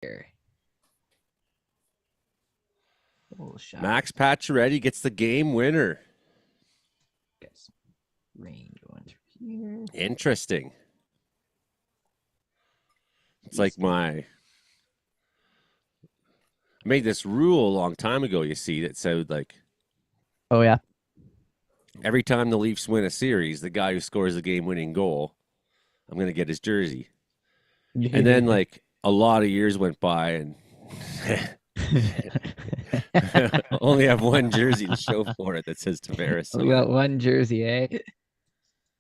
here. Oh, shot. Max Pacioretty gets the game winner. Guess rain going through here. Interesting. It's like I made this rule a long time ago, you see, that said like Oh yeah. every time the Leafs win a series, the guy who scores the game-winning goal, I'm going to get his jersey. And then like a lot of years went by and only have one jersey to show for it that says Tavares. We got one jersey, eh?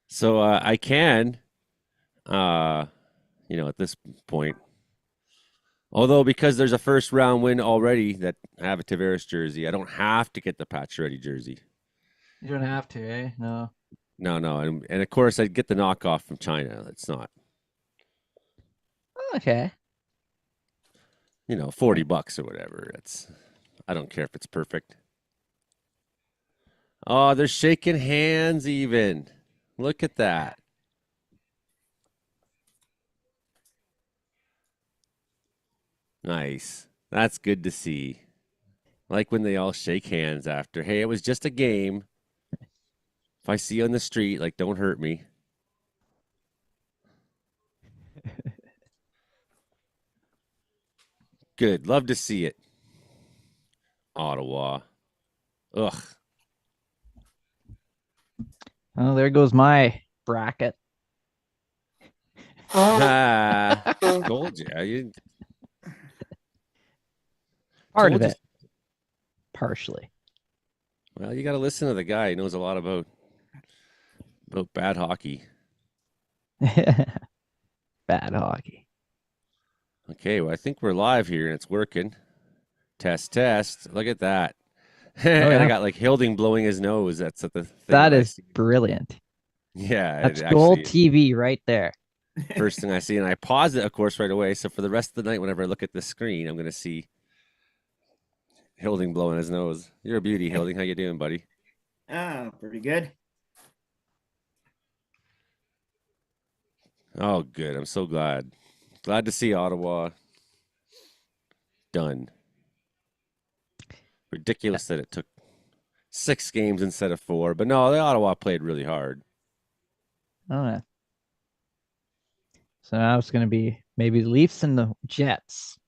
So I can, at this point, although because there's a first round win already that I have a Tavares jersey, I don't have to get the Pacioretty jersey. You don't have to, eh? No. No, and of course I'd get the knockoff from China. It's not, Okay. $40 or whatever. I don't care if it's perfect. Oh, they're shaking hands even. Look at that. Nice. That's good to see. Like when they all shake hands after. Hey, it was just a game. If I see you on the street, like, don't hurt me. Good. Love to see it. Ottawa. Ugh. Oh, there goes my bracket. Told you. Part of it. Partially. Well, you got to listen to the guy. He knows a lot about bad hockey. Bad hockey. Okay, well, I think we're live here and it's working. Test. Look at that. And I got like Hilding blowing his nose. That's the thing. That is brilliant. Yeah. That's gold TV right there. First thing I see, and I pause it, of course, right away. So for the rest of the night, whenever I look at the screen, I'm going to see Hilding blowing his nose. You're a beauty, Hilding. How you doing, buddy? Pretty good. Oh, good. I'm so glad. Glad to see Ottawa done. Ridiculous that it took 6 games instead of 4. But no, the Ottawa played really hard. Oh, yeah. So now it's going to be maybe the Leafs and the Jets.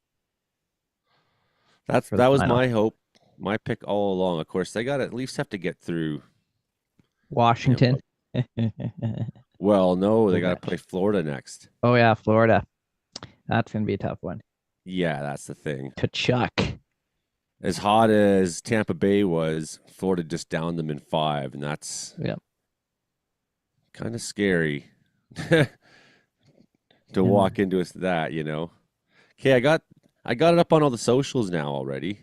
That was my hope, my pick all along. Of course, they got to at least have to get through Washington. Well, no, they got to play Florida next. Oh yeah, Florida. That's going to be a tough one. Yeah, that's the thing. Kachuk. As hot as Tampa Bay was, Florida just downed them in 5, and that's kind of scary to walk into that, Okay, I got it up on all the socials now already.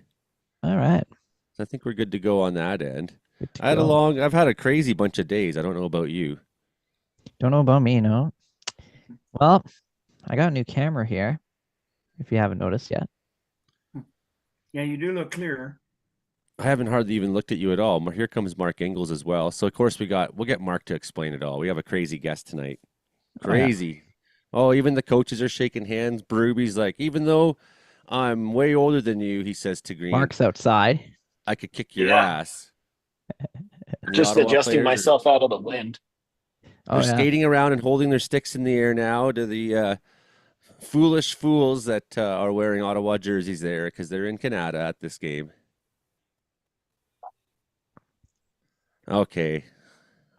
All right. So I think we're good to go on that end. I've had a crazy bunch of days. I don't know about you. Don't know about me, no. Well, I got a new camera here, if you haven't noticed yet. Yeah, you do look clearer. I haven't hardly even looked at you at all. Here comes Mark Engels as well. So of course we'll get Mark to explain it all. We have a crazy guest tonight. Crazy. Oh, even the coaches are shaking hands. Bruby's like, even though I'm way older than you, he says to Green. Mark's outside. I could kick your ass. Just adjusting myself out of the wind. They're skating around and holding their sticks in the air now to the foolish fools that are wearing Ottawa jerseys there because they're in Canada at this game. Okay.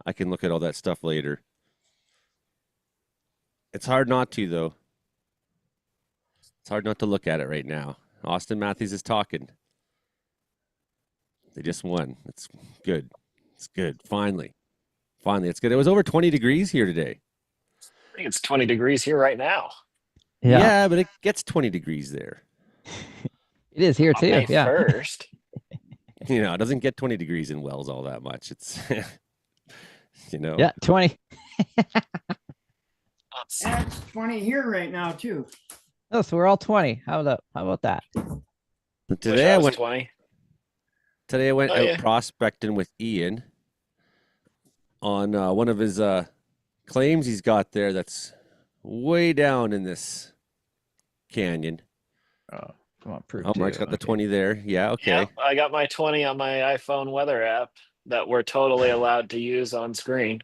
I can look at all that stuff later. It's hard not to, though. It's hard not to look at it right now. Austin Matthews is talking. They just won. It's good. It's good. Finally. It's good. It was over 20 degrees here today. I think it's 20 degrees here right now. Yeah, but it gets 20 degrees there. It is here too. May yeah. 1st. It doesn't get 20 degrees in Wells all that much. It's, Yeah, 20. It's 20 here right now too. Oh, so we're all 20. How about that? Today I went 20. Today I went out prospecting with Ian on one of his claims he's got there that's way down in this canyon. Oh, come on, prove Oh, two. Mark's got the Okay. 20 there. Yeah, okay. Yep, I got my 20 on my iPhone weather app that we're totally allowed to use on screen.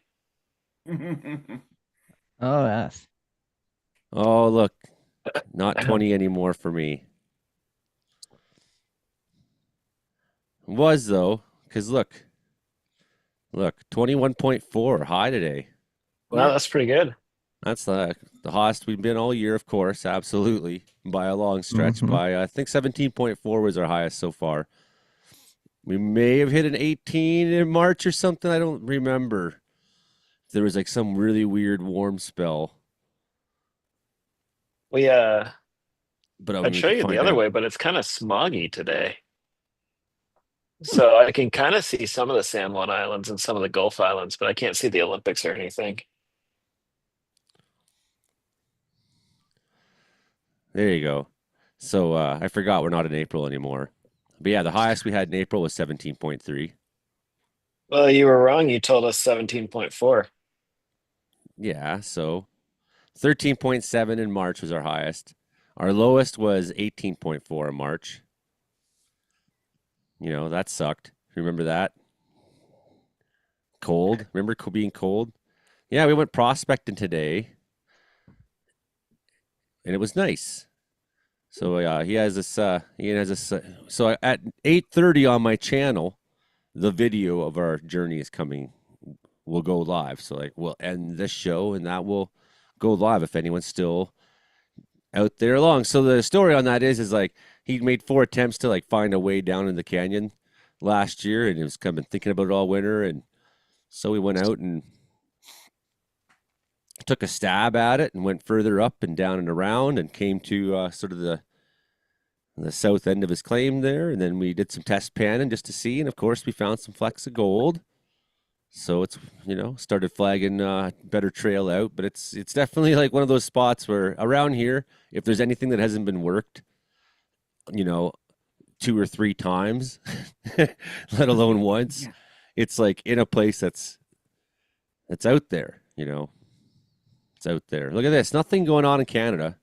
Oh, yes. Oh, look, not 20 anymore for me. Was though, because look, 21.4 high today. Well, that's pretty good. That's the hottest we've been all year, of course, absolutely, by a long stretch. By I think 17.4 was our highest so far. We may have hit an 18 in March or something. I don't remember. There was like some really weird warm spell, We but I mean, I'd we show could you the find other out. way, but it's kind of smoggy today. So I can kind of see some of the San Juan Islands and some of the Gulf Islands, but I can't see the Olympics or anything. There you go. So I forgot we're not in April anymore. But yeah, the highest we had in April was 17.3. Well, you were wrong. You told us 17.4. Yeah, so 13.7 in March was our highest. Our lowest was 18.4 in March. You know, that sucked. Remember that? Cold. Remember being cold? Yeah, we went prospecting today, and it was nice. So he has this. He has this. So at 8:30 on my channel, the video of our journey is coming. Will go live. So like we'll end this show, and that will go live if anyone's still out there along. So the story on that is like he made 4 attempts to like find a way down in the canyon last year, and he was kind of thinking about it all winter, and so we went out and took a stab at it and went further up and down and around and came to sort of the south end of his claim there, and then we did some test panning just to see, and of course we found some flecks of gold. So it's started flagging better trail out, but it's definitely like one of those spots where around here, if there's anything that hasn't been worked, 2 or 3 times, let alone once, Yeah. it's like in a place that's out there. It's out there. Look at this, nothing going on in Canada,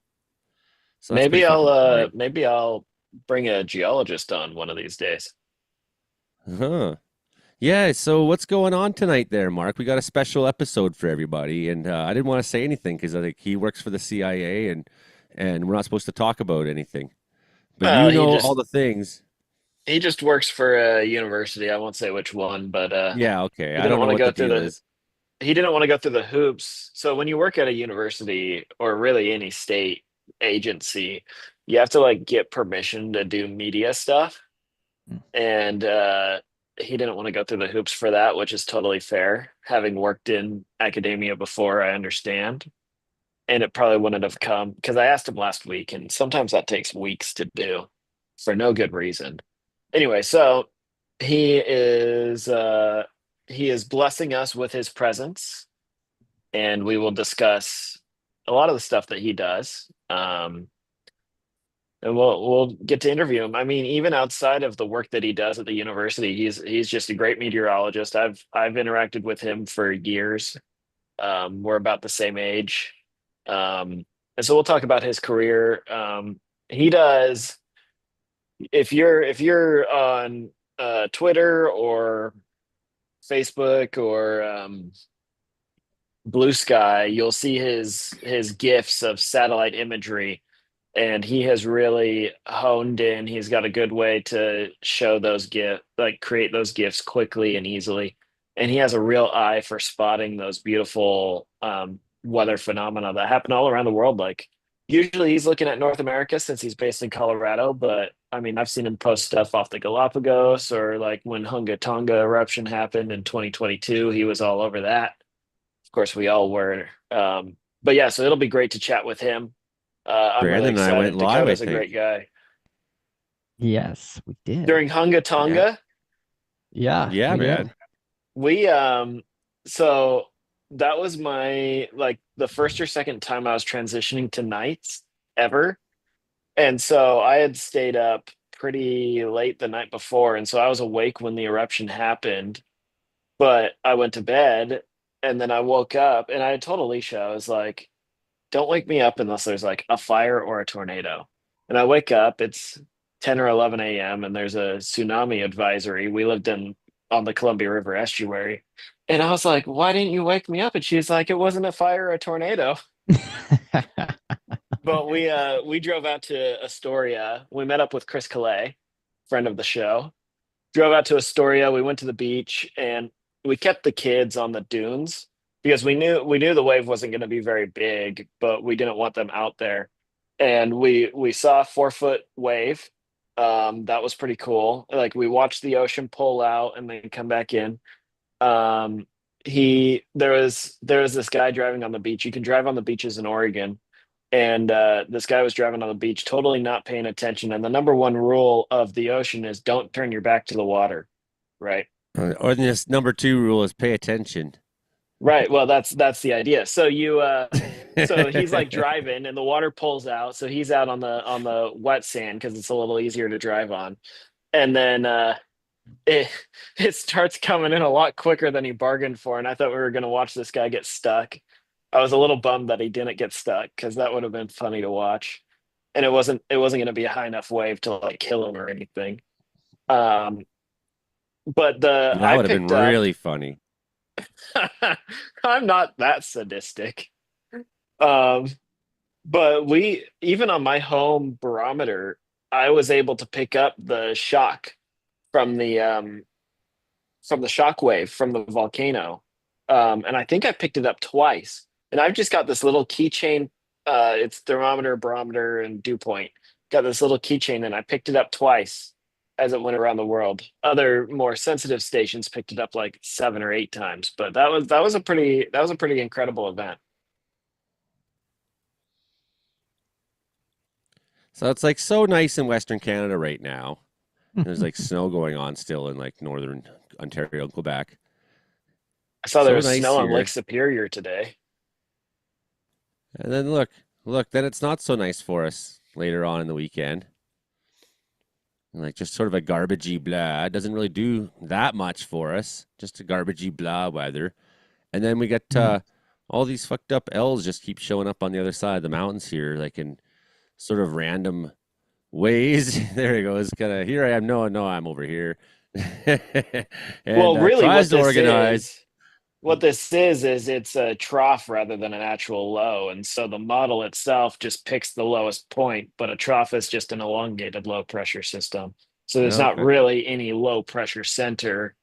so that's pretty fucking boring. Maybe I'll bring a geologist on one of these days. Huh. Yeah, so what's going on tonight there, Mark? We got a special episode for everybody, and I didn't want to say anything because I think he works for the CIA, and we're not supposed to talk about anything. But Well, you know all the things. he just works for a university. I won't say which one, but Yeah, okay. he I didn't don't know want to what go the through deal the is. he didn't want to go through the hoops. So when you work at a university or really any state agency, you have to like get permission to do media stuff. Mm. And he didn't want to go through the hoops for that, which is totally fair. Having worked in academia before, I understand. And it probably wouldn't have come because I asked him last week, and sometimes that takes weeks to do for no good reason. Anyway, so he is uh he is blessing us with his presence, and we will discuss a lot of the stuff that he does. And we'll get to interview him. I mean, even outside of the work that he does at the university, he's just a great meteorologist. I've interacted with him for years. We're about the same age. And so we'll talk about his career. He does if you're on Twitter or Facebook or Blue Sky, you'll see his gifs of satellite imagery, and he has really honed in. He's got a good way to show those gif like create those gifs quickly and easily, and he has a real eye for spotting those beautiful weather phenomena that happen all around the world. Like usually he's looking at North America since he's based in Colorado, but I mean I've seen him post stuff off the Galapagos, or like when Hunga Tonga eruption happened in 2022, he was all over that. Of course, we all were. But yeah, so it'll be great to chat with him. I'm really Brandon and I went excited. live, I Dakota's a think. great guy. Yes, we did. During Hunga Yeah. Tonga, Yeah, Yeah, we man. did. we so that was my like the first or second time I was transitioning to nights ever. And so I had stayed up pretty late the night before, and so I was awake when the eruption happened, but I went to bed, and then I woke up and I had told Alicia, I was like, don't wake me up unless there's like a fire or a tornado. And I wake up, it's 10 or 11 a.m., and there's a tsunami advisory. We lived on the Columbia River estuary. And I was like, why didn't you wake me up? And she's like, it wasn't a fire or a tornado. But we drove out to Astoria. We met up with Chris Calais, friend of the show. Drove out to Astoria. We went to the beach and we kept the kids on the dunes because we knew the wave wasn't going to be very big, but we didn't want them out there. And we saw a 4 foot wave. That was pretty cool. Like we watched the ocean pull out and then come back in. Um, there was this guy driving on the beach. You can drive on the beaches in Oregon, and this guy was driving on the beach, totally not paying attention. And the number one rule of the ocean is don't turn your back to the water, right? Or this number 2 rule is pay attention. Right. Well, that's the idea. So he's like driving, and the water pulls out, so he's out on the wet sand because it's a little easier to drive on, and then it it starts coming in a lot quicker than he bargained for, and I thought we were going to watch this guy get stuck. I was a little bummed that he didn't get stuck because that would have been funny to watch, and it wasn't going to be a high enough wave to like kill him or anything. Um, but the That I would have been picked up. really funny. I'm not that sadistic. Um, but we even on my home barometer, I was able to pick up the shock from the shock wave from the volcano. And I think I picked it up twice. And I've just got this little keychain. It's thermometer, barometer, and dew point. Got this little keychain, and I picked it up twice as it went around the world. Other more sensitive stations picked it up like 7 or 8 times. But that was a pretty incredible event. So it's like so nice in Western Canada right now. There's like snow going on still in like northern Ontario and Quebec. I saw there So was nice snow on Lake here. Superior today. And then look, then it's not so nice for us later on in the weekend. And like just sort of a garbagey blah. It doesn't really do that much for us. Just a garbagey blah weather. And then we get all these fucked up L's just keep showing up on the other side of the mountains here, like in sort of random ways. There he goes. Kind of here I am. No, I'm over here. And Well, really, tries to organize. what this is it's a trough rather than an actual low, and so the model itself just picks the lowest point, but a trough is just an elongated low pressure system, so there's not Okay. really any low pressure center.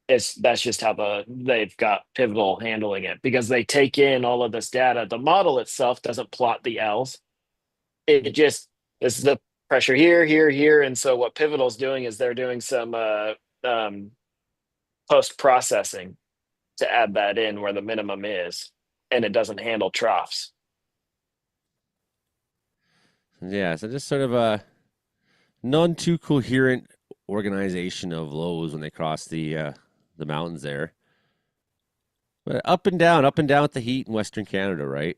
That's just how they've got Pivotal handling it because they take in all of this data. The model itself doesn't plot the L's. It just is the pressure here, here, here, and so what Pivotal's doing is they're doing some um, post processing to add that in where the minimum is, and it doesn't handle troughs. Yeah, so just sort of a non too coherent organization of lows when they cross the mountains there. But up and down with the heat in Western Canada, right?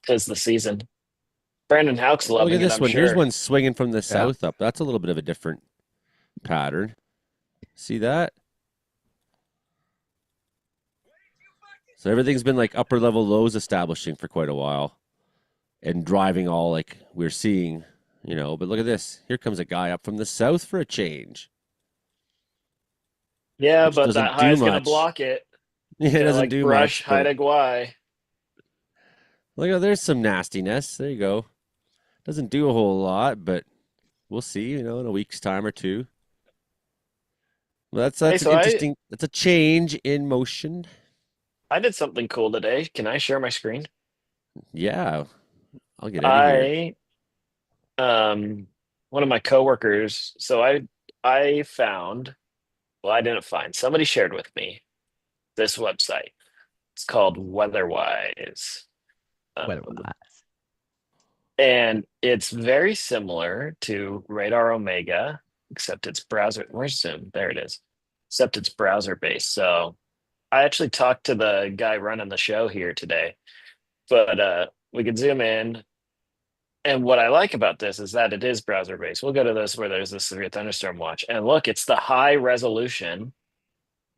Tis the season. Brandon Houck's Oh, look at loving it, this I'm one. Here's sure. one swinging from the Yeah. south up. That's a little bit of a different pattern. See that? So everything's been like upper level lows establishing for quite a while and driving all like we're seeing, But look at this. Here comes a guy up from the south for a change, Yeah, which but that doesn't high do is gonna much. block it. Yeah, It's it gonna doesn't like do brush much, Haida but Gwaii. look, there's some nastiness. There you go. Doesn't do a whole lot, but we'll see, in a week's time or two. Well, Hey, that's an so I interesting. That's a change in motion. I did something cool today. Can I share my screen? Yeah, I'll get out of here. I one of my coworkers. So I found. Well, I didn't find. Somebody shared with me this website. It's called Weatherwise. What? Um, and it's very similar to Radar Omega, except it's browser. Where's Zoom? There it is. Except it's browser based. So I actually talked to the guy running the show here today, but we could zoom in. And what I like about this is that it is browser based. We'll go to this where there's this severe thunderstorm watch. And look, it's the high resolution,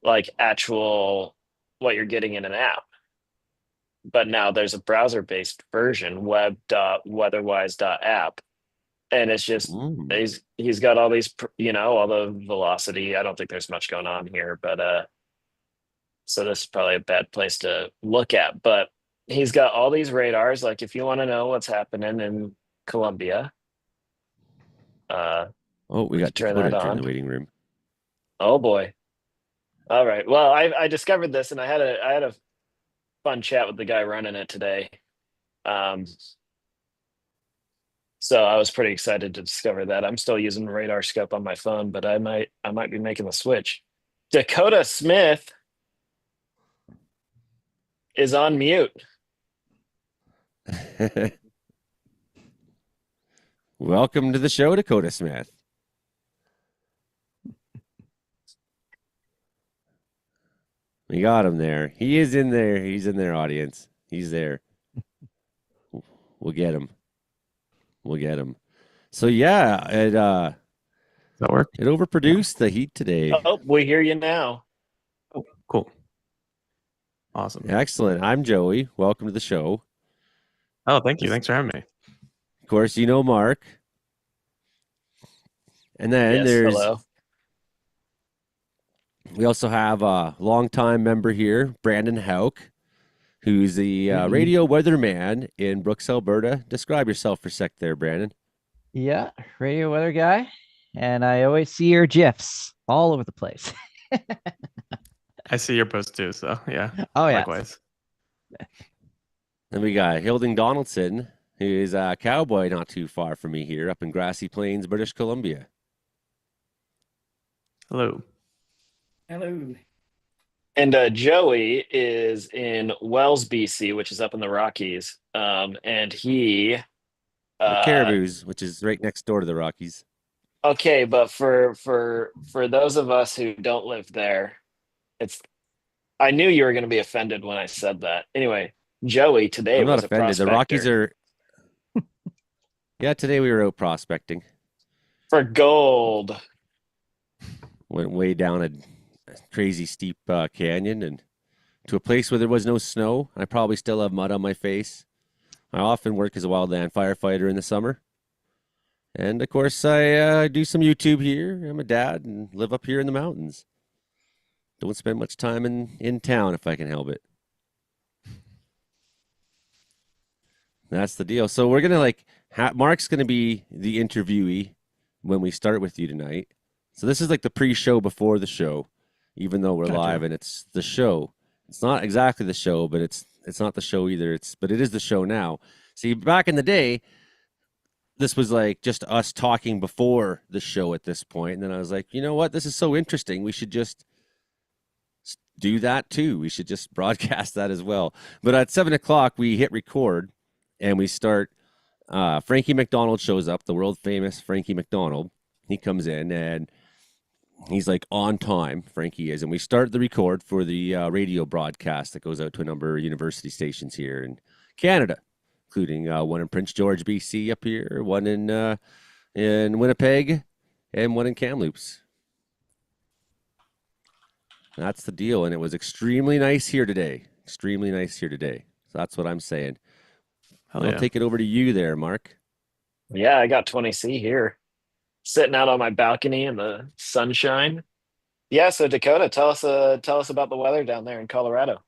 like actual what you're getting in an app. But now there's a browser based version, web.weatherwise.app, and it's just he's got all these, all the velocity. I don't think there's much going on here, but so this is probably a bad place to look at. But he's got all these radars. Like if you want to know what's happening in Colombia, we got turn Dakota that in on. the waiting room. Oh boy. All right. Well, I discovered this, and I had a fun chat with the guy running it today. So I was pretty excited to discover that. I'm still using radar scope on my phone, but I might be making the switch. Dakota Smith is on mute. Welcome to the show, Dakota Smith. We got him there. He is in there. He's in there, audience. He's there. We'll get him. We'll get him. So yeah, that work? It overproduced the heat today. Oh, we hear you now. Oh, cool. Awesome. Excellent. I'm Joey. Welcome to the show. Oh, thank you. Thanks for having me. Of course, you know Mark. And then hello. We also have a longtime member here, Brandon Hauk, who's the radio weatherman in Brooks, Alberta. Describe yourself for a sec there, Brandon. Yeah, radio weather guy. And I always see your GIFs all over the place. I see your post too, so yeah. Oh, yeah. Likewise. Then we got Hilding Donaldson, who is a cowboy not too far from me here up in Grassy Plains, British Columbia. Hello. Hello. And Joey is in Wells, BC, which is up in the Rockies. And he Caribous, which is right next door to the Rockies. Okay, but for those of us who don't live there, I knew you were going to be offended when I said that. Anyway, Joey today I'm not was offended. The Rockies are. Yeah, today we were out prospecting for gold. Went way down a crazy steep canyon and to a place where there was no snow. I probably still have mud on my face. I often work as a wildland firefighter in the summer. And of course, I do some YouTube here. I'm a dad and live up here in the mountains. Don't spend much time in town if I can help it. That's the deal. So we're going to Mark's going to be the interviewee when we start with you tonight. So this is like the pre-show before the show, even though we're live and it's the show. It's not exactly the show, but it's not the show either. But it is the show now. See, back in the day, this was like just us talking before the show at this point. And then I was like, you know what? This is so interesting. We should just do that too. We should just broadcast that as well. But at 7:00, we hit record and we start. Frankie McDonald shows up, the world famous Frankie McDonald. He comes in and he's like on time, Frankie is. And we start the record for the radio broadcast that goes out to a number of university stations here in Canada, including one in Prince George, BC up here, one in Winnipeg, and one in Kamloops. That's the deal. And it was extremely nice here today. Extremely nice here today. So that's what I'm saying. I'll take it over to you there, Mark. Yeah, I got 20C here. Sitting out on my balcony in the sunshine. Yeah, so Dakota, tell us about the weather down there in Colorado.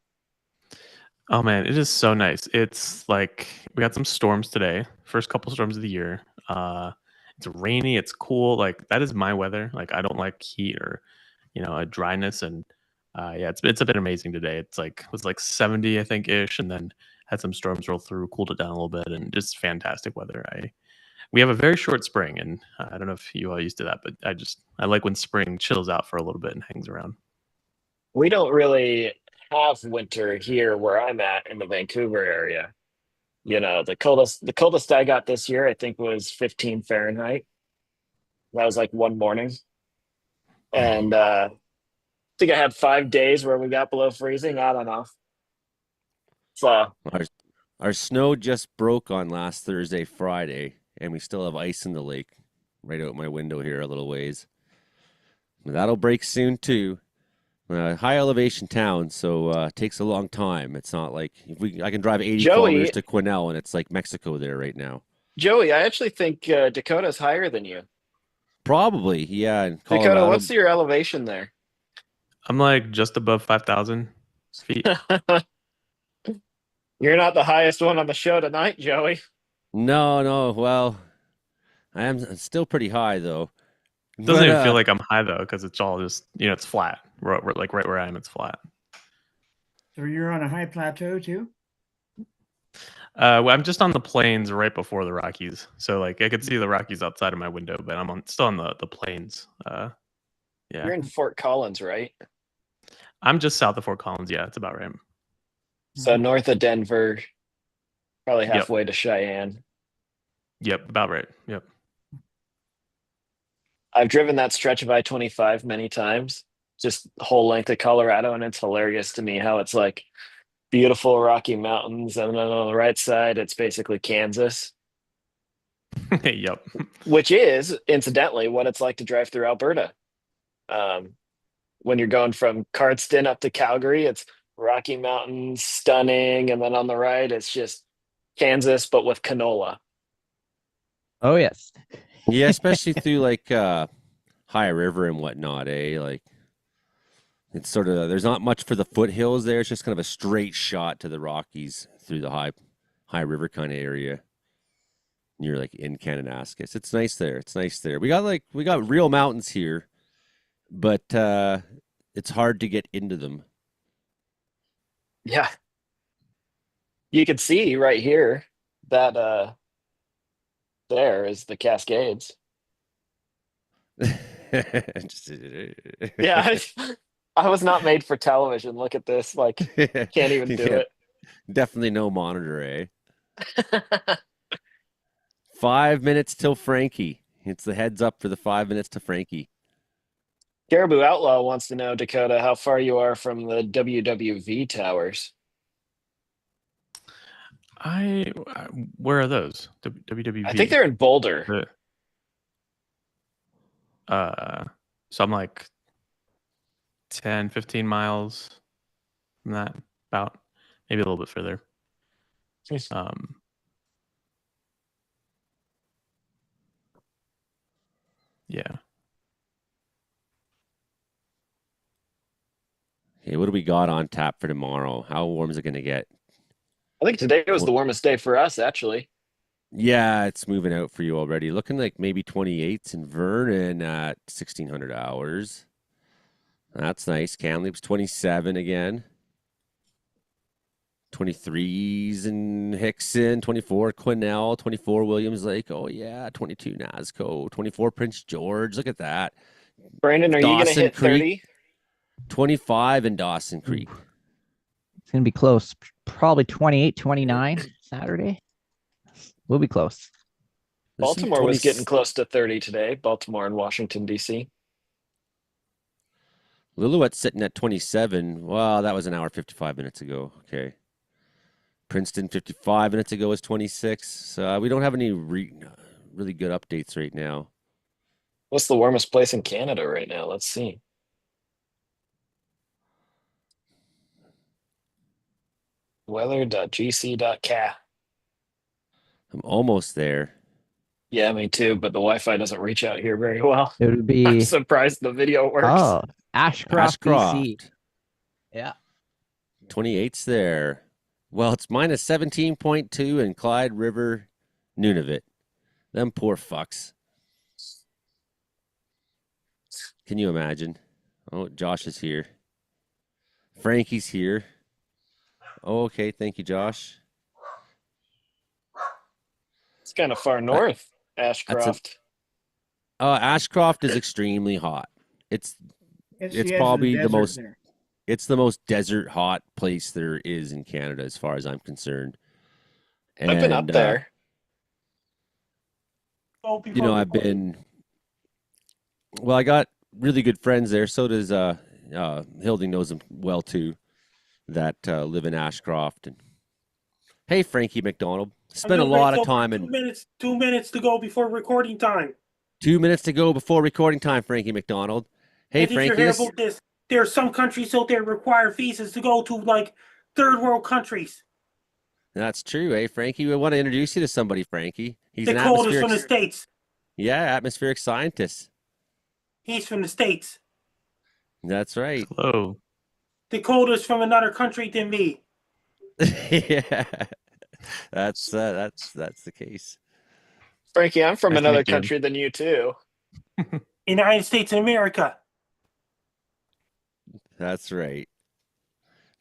Oh man, it is so nice. It's like we got some storms today. First couple storms of the year. It's rainy, it's cool. Like that is my weather. Like I don't like heat or a dryness, and yeah, it's been amazing today. It was like 70 I think ish, and then had some storms roll through, cooled it down a little bit, and just fantastic weather. We have a very short spring, and I don't know if you all used to that, but I like when spring chills out for a little bit and hangs around. We don't really have winter here where I'm at in the Vancouver area. The coldest I got this year, I think, was 15 Fahrenheit. That was like one morning. And I think I had 5 days where we got below freezing. I don't know. So our snow just broke on last Thursday, Friday, and we still have ice in the lake right out my window here a little ways. That'll break soon too. High elevation town, so it takes a long time. It's not like I can drive 80 kilometers to Quesnel, and it's like Mexico there right now. Joey, I actually think Dakota's higher than you. Probably, yeah. In Dakota, Colorado, what's your elevation there? I'm like just above 5,000 feet. You're not the highest one on the show tonight, Joey. no. Well, I am still pretty high though. Doesn't But even feel like I'm high though, because it's all just it's flat. We're like right where I am, it's flat. So you're on a high plateau too? Well, I'm just on the plains right before the Rockies, so like I could see the Rockies outside of my window, but I'm still on the plains. Yeah, You're in Fort Collins, right? I'm just south of Fort Collins. Yeah, it's about right. So north of Denver, probably Yep. halfway to Cheyenne. Yep, about right. Yep. I've driven that stretch of I-25 many times, just the whole length of Colorado, and it's hilarious to me how it's like beautiful Rocky Mountains, and then on the right side, it's basically Kansas, Yep. which is incidentally what it's like to drive through Alberta. When you're going from Cardston up to Calgary, it's Rocky Mountains, stunning, and then on the right, it's just Kansas, but with canola. Oh yes. yeah, especially through like High River and whatnot, eh? Like it's sort of there's not much for the foothills there. It's just kind of a straight shot to the Rockies through the High River kind of area. Near like in Kananaskis. It's nice there. It's nice there. We got real mountains here, but it's hard to get into them. Yeah. You can see right here that there is the Cascades. Yeah, I was not made for television. Look at this. Like, can't even do Yeah, it. definitely no monitor, eh? 5 minutes till Frankie. It's the heads up for the 5 minutes to Frankie. Caribou Outlaw wants to know, Dakota, how far you are from the WWV towers. Where are those? WWV. I think they're in Boulder. So I'm like 10, 15 miles from that, about maybe a little bit further. Yeah. Okay, what do we got on tap for tomorrow? How warm is it going to get? I think today was the warmest day for us, actually. Yeah, it's moving out for you already. Looking like maybe 28s in Vernon at 1600 hours. That's nice. Kamloops 27 again. 23s in Hickson, 24 Quesnel, 24 Williams Lake. Oh yeah, 22 Nasco, 24 Prince George. Look at that. Brandon, are you going to Dawson hit Creek. 30? 25 in Dawson Creek. It's going to be close. Probably 28, 29 Saturday. We'll be close. There's some Baltimore was 20 getting close to 30 today. Baltimore and Washington, D.C. Lillooet's sitting at 27. Well, that was an hour 55 minutes ago. Okay. Princeton 55 minutes ago was 26. We don't have any really good updates right now. What's the warmest place in Canada right now? Let's see. Weather.gc.ca. I'm almost there. Yeah, me too, but the Wi-Fi doesn't reach out here very well. It would be I'm surprised the video works. oh Ashcroft, BC. Yeah. 28's there. Well, it's minus 17.2 in Clyde River, Nunavut. Them poor fucks. Can you imagine? Oh, Josh is here. Frankie's here. Oh, okay. Thank you, Josh. It's kind of far north, Ashcroft. Ashcroft is extremely hot. It's probably the most there. It's the most desert hot place there is in Canada, as far as I'm concerned. And, I've been up there. You know, I've been. Well, I got really good friends there. So does Hilding knows them well too. That live in Ashcroft. And hey, Frankie McDonald, spent a lot of time in 2 minutes to go before recording time. 2 minutes to go before recording time, Frankie McDonald. Hey, And did you Frankie. hear about this? There are some countries out there require visas to go to like third world countries. That's true, eh, Frankie? We want to introduce you to somebody, Frankie. He's an Dakota's atmospheric. from the States. Yeah, atmospheric scientist. He's from the States. That's right. Hello. Dakota's from another country than me. Yeah, that's the case. Frankie, I'm from Nice to another meet you. country than you too. United States of America. That's right.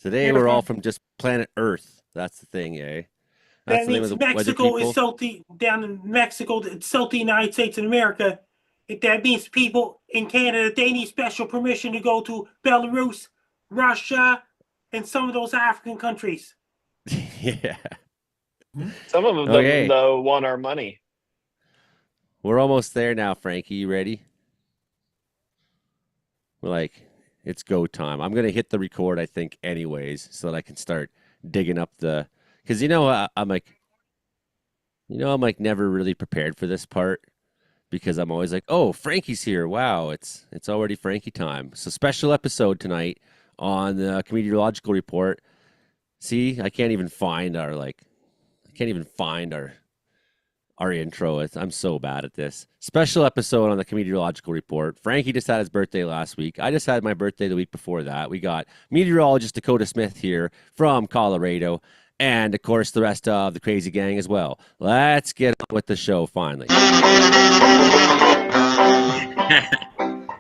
Today Yeah, we're but- all from just planet Earth. That's the thing, eh? That's That the name means of the weather Mexico is people. salty down in Mexico. It's salty United States of America. That means people in Canada, they need special permission to go to Belarus, Russia, and some of those African countries. Yeah. Some of them, Okay. though, want our money. We're almost there now, Frankie. You ready? We're like, it's go time. I'm gonna hit the record, I think, anyways, so that I can start digging up the. Because I'm like never really prepared for this part because I'm always like, oh, Frankie's here. Wow, it's already Frankie time. So special episode tonight on the Meteorological Report. See, I can't even find our intro. I'm so bad at this. Special episode on the Meteorological Report. Frankie just had his birthday last week. I just had my birthday the week before that. We got meteorologist Dakota Smith here from Colorado, and of course the rest of the crazy gang as well. Let's get on with the show finally.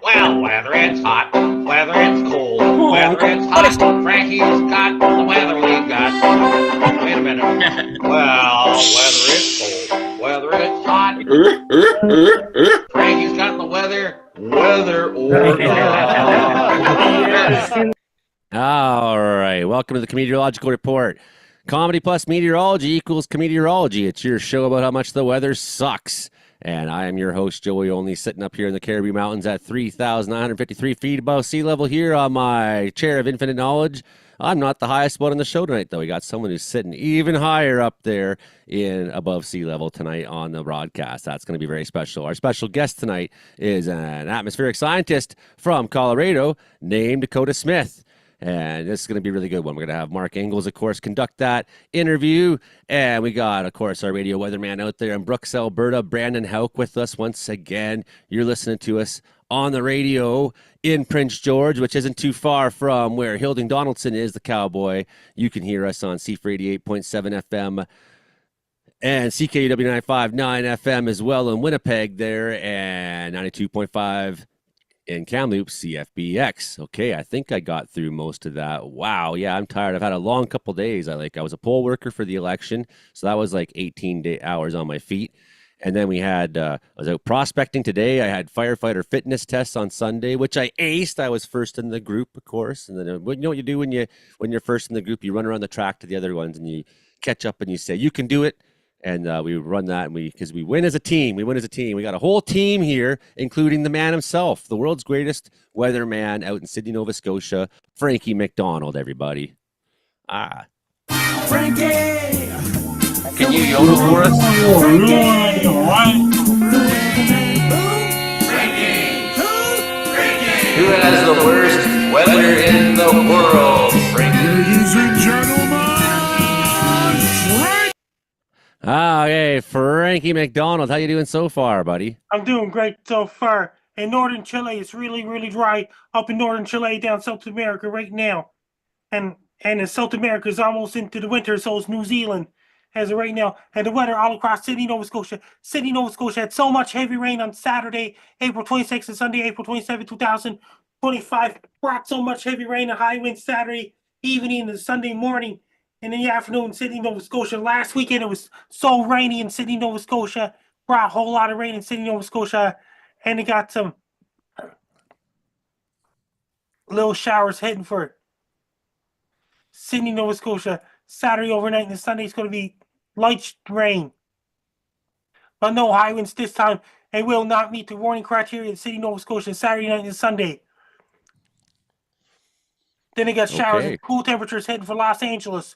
Well, whether it's hot, whether it's cold, whether it's hot, Frankie's got the weather we've got. Wait a minute. Well, whether it's cold, whether it's hot, Frankie's got the weather or not. All right, welcome to the Meteorological Report. Comedy plus meteorology equals Comedeorology. It's your show about how much the weather sucks. And I am your host, Joey Only, sitting up here in the Caribbean Mountains at 3,953 feet above sea level here on my chair of infinite knowledge. I'm not the highest one on the show tonight, though. We got someone who's sitting even higher up there in above sea level tonight on the broadcast. That's going to be very special. Our special guest tonight is an atmospheric scientist from Colorado named Dakota Smith. And this is going to be a really good one. We're going to have Mark Engels, of course, conduct that interview. And we got, of course, our radio weatherman out there in Brooks, Alberta, Brandon Hauk, with us once again. You're listening to us on the radio in Prince George, which isn't too far from where Hilding Donaldson is, the cowboy. You can hear us on CFR 88.7 FM and CKUW 95.9 FM as well in Winnipeg there, and 92.5 in Kamloops, CFBX. Okay, I think I got through most of that. Wow, yeah, I'm tired. I've had a long couple days. I was a poll worker for the election, so that was like 18 hours on my feet. And then we had, I was out prospecting today. I had firefighter fitness tests on Sunday, which I aced. I was first in the group, of course. And then you know what you do when you're first in the group? You run around the track to the other ones and you catch up and you say, you can do it. And we run that, and because we win as a team. We win as a team. We got a whole team here, including the man himself, the world's greatest weatherman out in Sydney, Nova Scotia, Frankie McDonald, everybody. Frankie! Can you yodel for us? Who has the worst weather in the world, Frankie? Ladies and gentlemen, Okay, Frankie McDonald, how you doing so far, buddy? I'm doing great so far. In northern Chile, it's really, really dry up in northern Chile, down South America right now. And in South America is almost into the winter, so is New Zealand as of right now. And the weather all across Sydney, Nova Scotia. Sydney, Nova Scotia had so much heavy rain on Saturday, April 26th, and Sunday, April 27th, 2025. Brought so much heavy rain and high winds Saturday evening and Sunday morning. And in the afternoon, Sydney, Nova Scotia. Last weekend, it was so rainy in Sydney, Nova Scotia. Brought a whole lot of rain in Sydney, Nova Scotia. And it got some little showers heading for Sydney, Nova Scotia. Saturday overnight and Sunday is going to be light rain. But no high winds this time. And will not meet the warning criteria in Sydney, Nova Scotia Saturday night and Sunday. Then it got showers and cool temperatures heading for Los Angeles.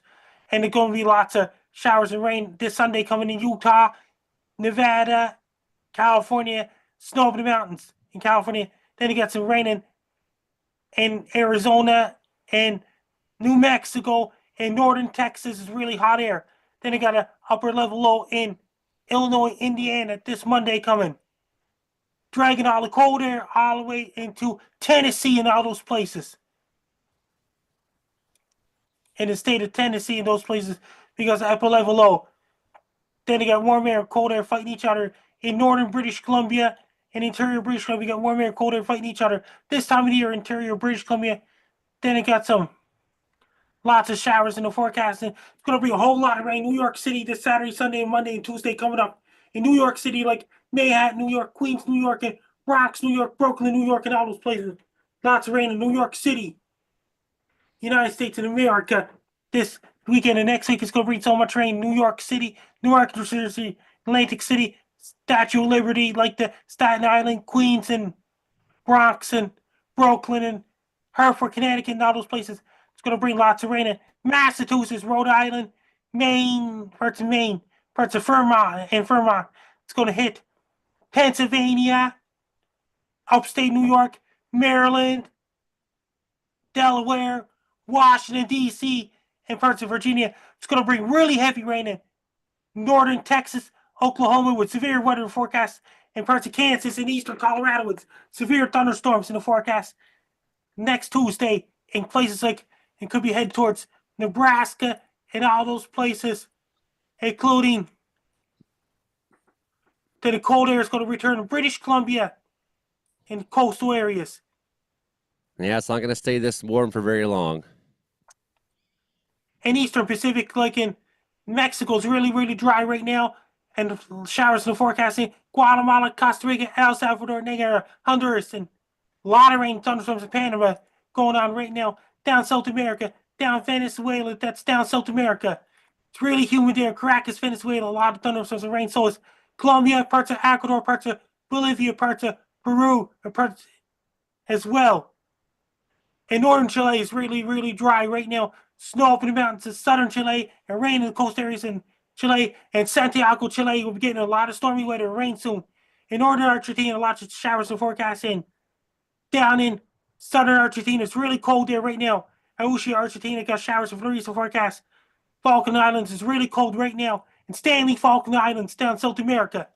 And there's going to be lots of showers and rain this Sunday coming in Utah, Nevada, California, snow up in the mountains in California. Then you got some rain in Arizona and New Mexico and northern Texas is really hot air. Then you got an upper level low in Illinois, Indiana this Monday coming. Dragging all the cold air all the way into Tennessee and all those places. In the state of Tennessee and those places because of upper level low. Then they got warm air and cold air fighting each other in northern British Columbia and interior British Columbia. You got warm air and cold air fighting each other. This time of the year, interior British Columbia. Then it got lots of showers in the forecast. And it's going to be a whole lot of rain. New York City this Saturday, Sunday, and Monday and Tuesday coming up. In New York City, like Manhattan, New York, Queens, New York, and Bronx, New York, Brooklyn, New York, and all those places. Lots of rain in New York City. United States of America. This weekend and next week it's going to bring so much rain. New York City, Newark, New Jersey, Atlantic City, Statue of Liberty, like the Staten Island, Queens, and Bronx, and Brooklyn, and Hartford, Connecticut, and all those places. It's going to bring lots of rain in Massachusetts, Rhode Island, Maine, parts of Vermont. It's going to hit Pennsylvania, upstate New York, Maryland, Delaware, Washington, D.C., and parts of Virginia. It's going to bring really heavy rain in northern Texas, Oklahoma with severe weather forecasts, and parts of Kansas and eastern Colorado with severe thunderstorms in the forecast next Tuesday in places like, it could be headed towards Nebraska and all those places, including that the cold air is going to return to British Columbia and coastal areas. Yeah, it's not going to stay this warm for very long. And eastern Pacific, like in Mexico, is really, really dry right now. And showers in the forecasting. Guatemala, Costa Rica, El Salvador, Nigeria, Honduras, and a lot of rain, thunderstorms in Panama going on right now. Down South America, down Venezuela, that's down South America. It's really humid there. Caracas, Venezuela, a lot of thunderstorms and rain. So is Colombia, parts of Ecuador, parts of Bolivia, parts of Peru, and parts as well. And northern Chile is really, really dry right now. Snow up in the mountains of southern Chile and rain in the coast areas in Chile. And Santiago, Chile will be getting a lot of stormy weather and rain soon. In northern Argentina, lots of showers and forecasts in. Down in southern Argentina, it's really cold there right now. Ayusha, Argentina, got showers and flurries and forecasts. Falkland Islands is really cold right now. And Stanley Falkland Islands down South America.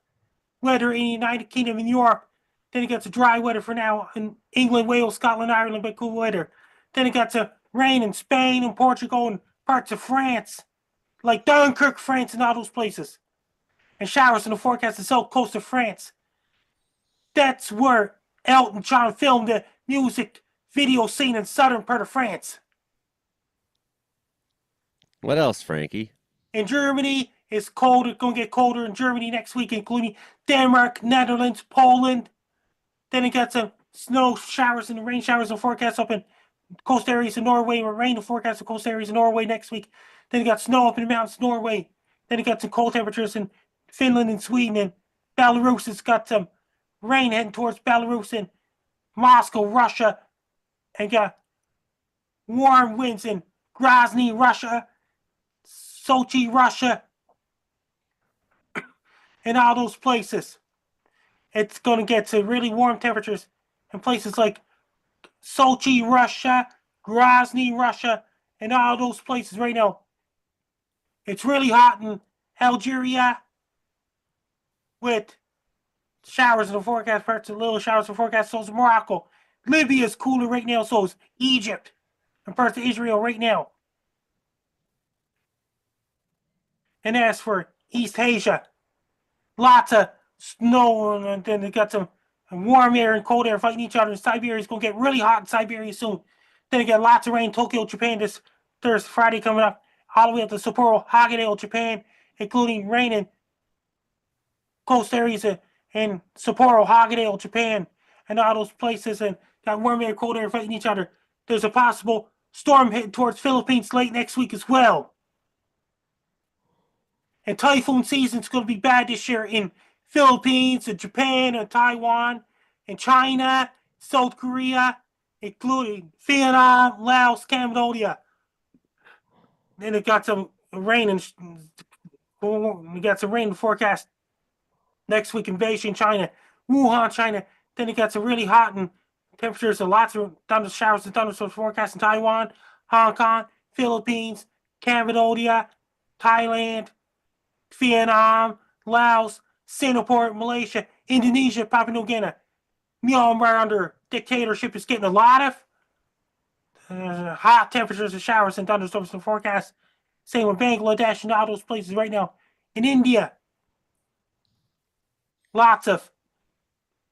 Weather in the United Kingdom and Europe. Then it gets a dry weather for now in England, Wales, Scotland, Ireland, but cool weather. Then it got to rain in Spain and Portugal and parts of France, like Dunkirk, France, and all those places. And showers in the forecast the south coast of France. That's where Elton John filmed the music video scene in southern part of France. What else, Frankie? In Germany, it's cold. It's going to get colder in Germany next week, including Denmark, Netherlands, Poland. Then it got some snow showers and rain showers and forecasts up in coast areas in Norway, or rain and forecast in coast areas in Norway next week. Then it got snow up in the mountains of Norway. Then it got some cold temperatures in Finland and Sweden, and Belarus. It's got some rain heading towards Belarus and Moscow, Russia, and got warm winds in Grozny, Russia, Sochi, Russia, and all those places. It's going to get to really warm temperatures in places like Sochi, Russia, Grozny, Russia, and all those places right now. It's really hot in Algeria with showers in the forecast, parts of little showers in the forecast. So is Morocco. Libya is cooler right now, so is Egypt and parts of Israel right now. And as for East Asia, lots of snow, and then they got some warm air and cold air fighting each other. And Siberia is going to get really hot in Siberia soon. Then they got lots of rain in Tokyo, Japan this Thursday, Friday coming up, all the way up to Sapporo, Hokkaido, Japan, including rain in coast areas in Sapporo, Hokkaido, Japan, and all those places, and got warm air, cold air fighting each other. There's a possible storm heading towards Philippines late next week as well. And typhoon season's going to be bad this year in Philippines, and Japan, and Taiwan, and China, South Korea, including Vietnam, Laos, Cambodia. Then it got some rain and we got some rain in the forecast next week in Beijing, China, Wuhan, China. Then it got some really hot and temperatures and lots of thunder showers and thunderstorms forecast in Taiwan, Hong Kong, Philippines, Cambodia, Thailand, Vietnam, Laos, Singapore, Malaysia, Indonesia, Papua New Guinea. Myanmar under dictatorship is getting a lot of hot temperatures and showers and thunderstorms in the forecast. Same with Bangladesh and all those places right now. In India, lots of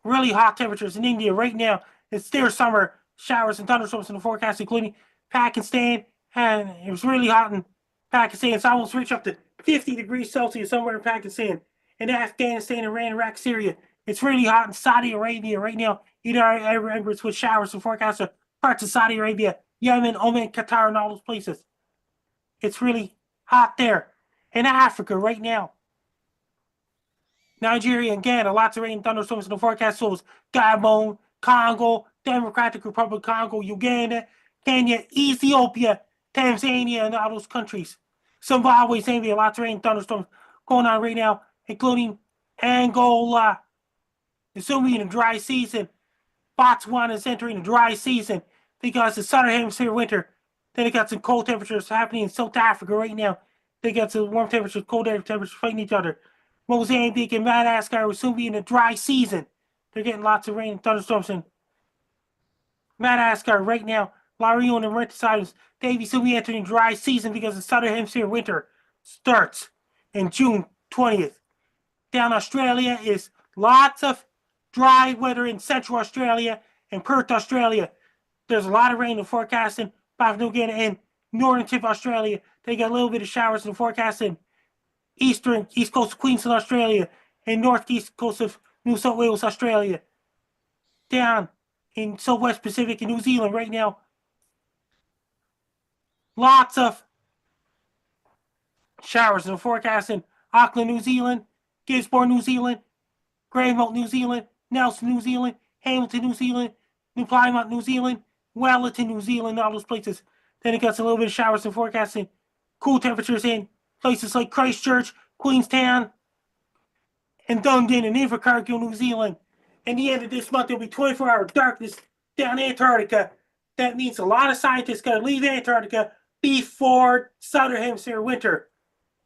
really hot temperatures in India right now. It's their summer showers and thunderstorms in the forecast, including Pakistan. And it was really hot in Pakistan. It's almost reached up to 50 degrees Celsius somewhere in Pakistan. In Afghanistan, Iran, Iraq, Syria. It's really hot in Saudi Arabia right now. Emirates with showers and forecasts of parts of Saudi Arabia, Yemen, Oman, Qatar, and all those places. It's really hot there. In Africa right now. Nigeria and Ghana, lots of rain and thunderstorms in the forecast. So it's Gabon, Congo, Democratic Republic of Congo, Uganda, Kenya, Ethiopia, Tanzania, and all those countries. Zimbabwe, Zambia, lots of rain and thunderstorms going on right now, including Angola. It's soon be in a dry season. Botswana is entering a dry season because the southern hemisphere winter. Then they got some cold temperatures happening in South Africa right now. They got some warm temperatures, cold air temperatures fighting each other. Mozambique and Madagascar will soon be in a dry season. They're getting lots of rain and thunderstorms in Madagascar right now. La Réunion and Mauritius, they will soon be entering dry season because the southern hemisphere winter starts in June 20th. Down Australia is lots of dry weather in Central Australia and Perth, Australia. There's a lot of rain in the forecast in Papua New Guinea and northern tip of Australia. They got a little bit of showers in the forecast in east coast of Queensland, Australia, and northeast coast of New South Wales, Australia. Down in southwest Pacific and New Zealand right now. Lots of showers in the forecast in Auckland, New Zealand, Gisborne, New Zealand, Greymouth, New Zealand, Nelson, New Zealand, Hamilton, New Zealand, New Plymouth, New Zealand, Wellington, New Zealand, all those places. Then it got a little bit of showers and forecasting. Cool temperatures in places like Christchurch, Queenstown, and Dunedin and Invercargill, New Zealand. And the end of this month, there'll be 24-hour darkness down Antarctica. That means a lot of scientists got to leave Antarctica before southern hemisphere winter,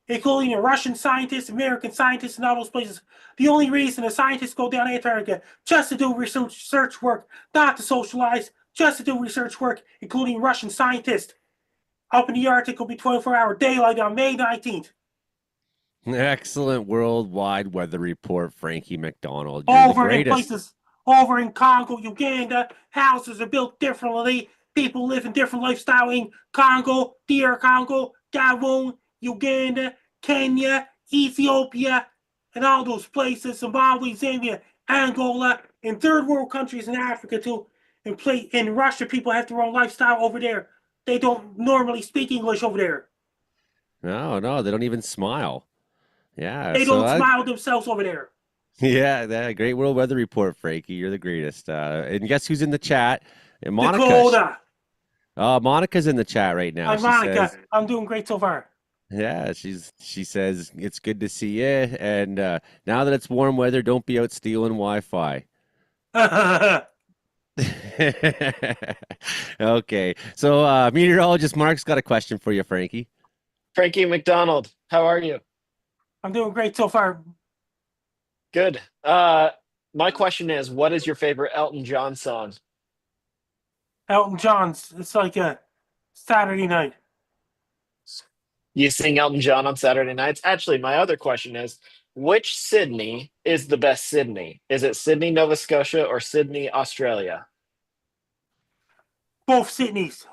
including the Russian scientists, American scientists, and all those places. The only reason the scientists go down Antarctica just to do research work, not to socialize, just to do research work, including Russian scientists. Up in the Arctic will be 24-hour daylight on May 19th. Excellent worldwide weather report, Frankie McDonald. You're Over the in greatest. places, over in Congo, Uganda, houses are built differently. People live in different lifestyle in Congo, DR Congo, Gabon, Uganda, Kenya, Ethiopia, and all those places, Zimbabwe, Zambia, Angola, and third world countries in Africa too. In Russia, people have their own lifestyle over there. They don't normally speak English over there. No, they don't even smile. Yeah, They don't smile themselves over there. Yeah, great world weather report, Frankie. You're the greatest. And guess who's in the chat? Monica. Dakota. Monica's in the chat right now. Hi, Monica. I'm doing great so far. Yeah, she says it's good to see you, and now that it's warm weather, don't be out stealing Wi-Fi. Okay, so meteorologist Mark's got a question for you, Frankie. Frankie McDonald, how are you? I'm doing great so far. Good. My question is, what is your favorite Elton John song? Elton John's. It's like a Saturday night. You sing Elton John on Saturday nights? Actually, my other question is, which Sydney is the best Sydney? Is it Sydney, Nova Scotia, or Sydney, Australia? Both Sydneys.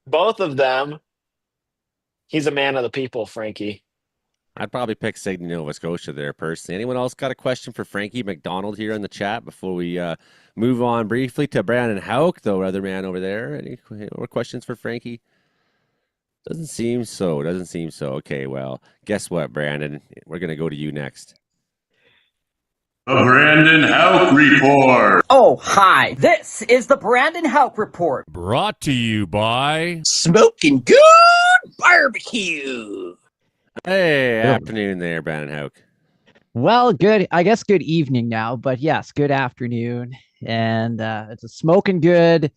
Both of them. He's a man of the people, Frankie. I'd probably pick Sydney, Nova Scotia there personally. Anyone else got a question for Frankie McDonald here in the chat before we move on briefly to Brandon Hauk, the other man over there? Any more questions for Frankie? Doesn't seem so. Okay, well, guess what, Brandon? We're going to go to you next. The Brandon Hauk Report. Oh, hi. This is the Brandon Hauk Report. Brought to you by Smoking Good Barbecue. Hey, afternoon there, Brandon Hauk. Well, good. I guess good evening now, but yes, good afternoon. And it's a smoking good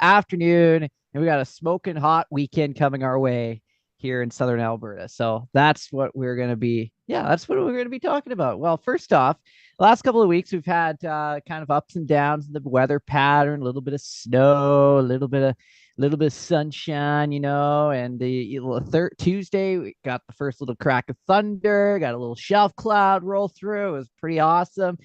afternoon. And we got a smoking hot weekend coming our way here in Southern Alberta. So that's what we're going to be Yeah, that's what we're going to be talking about. Well, first off, last couple of weeks we've had kind of ups and downs in the weather pattern, a little bit of snow, a little bit of sunshine, and the third Tuesday we got the first little crack of thunder, got a little shelf cloud roll through. It was pretty awesome.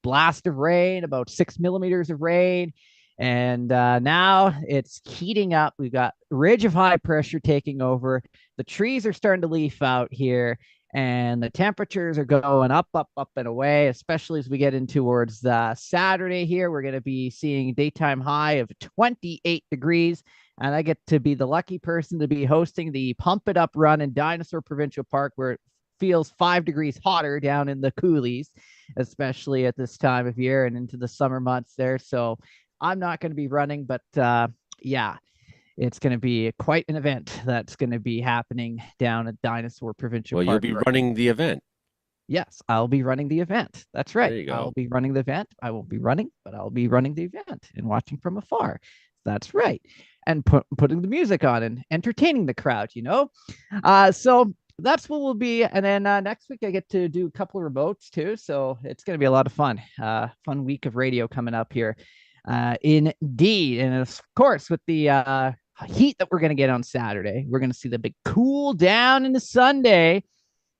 Blast of rain, about 6 millimeters of rain. And now it's heating up. We've got ridge of high pressure taking over. The trees are starting to leaf out here, and the temperatures are going up, up, up and away, especially as we get in towards Saturday here. We're going to be seeing a daytime high of 28 degrees, and I get to be the lucky person to be hosting the Pump It Up Run in Dinosaur Provincial Park, where it feels 5 degrees hotter down in the coulees, especially at this time of year and into the summer months there. So I'm not going to be running, but yeah, it's going to be quite an event that's going to be happening down at Dinosaur Provincial Well, Park. you'll be running the event. Yes, I'll be running the event. That's right. There you go. I'll be running the event. I won't be running, but I'll be running the event and watching from afar. That's right. And putting the music on and entertaining the crowd, So that's what we'll be. And then next week I get to do a couple of remotes too. So it's going to be a lot of fun. Fun week of radio coming up here. Indeed. And of course, with the heat that we're going to get on Saturday, we're going to see the big cool down into Sunday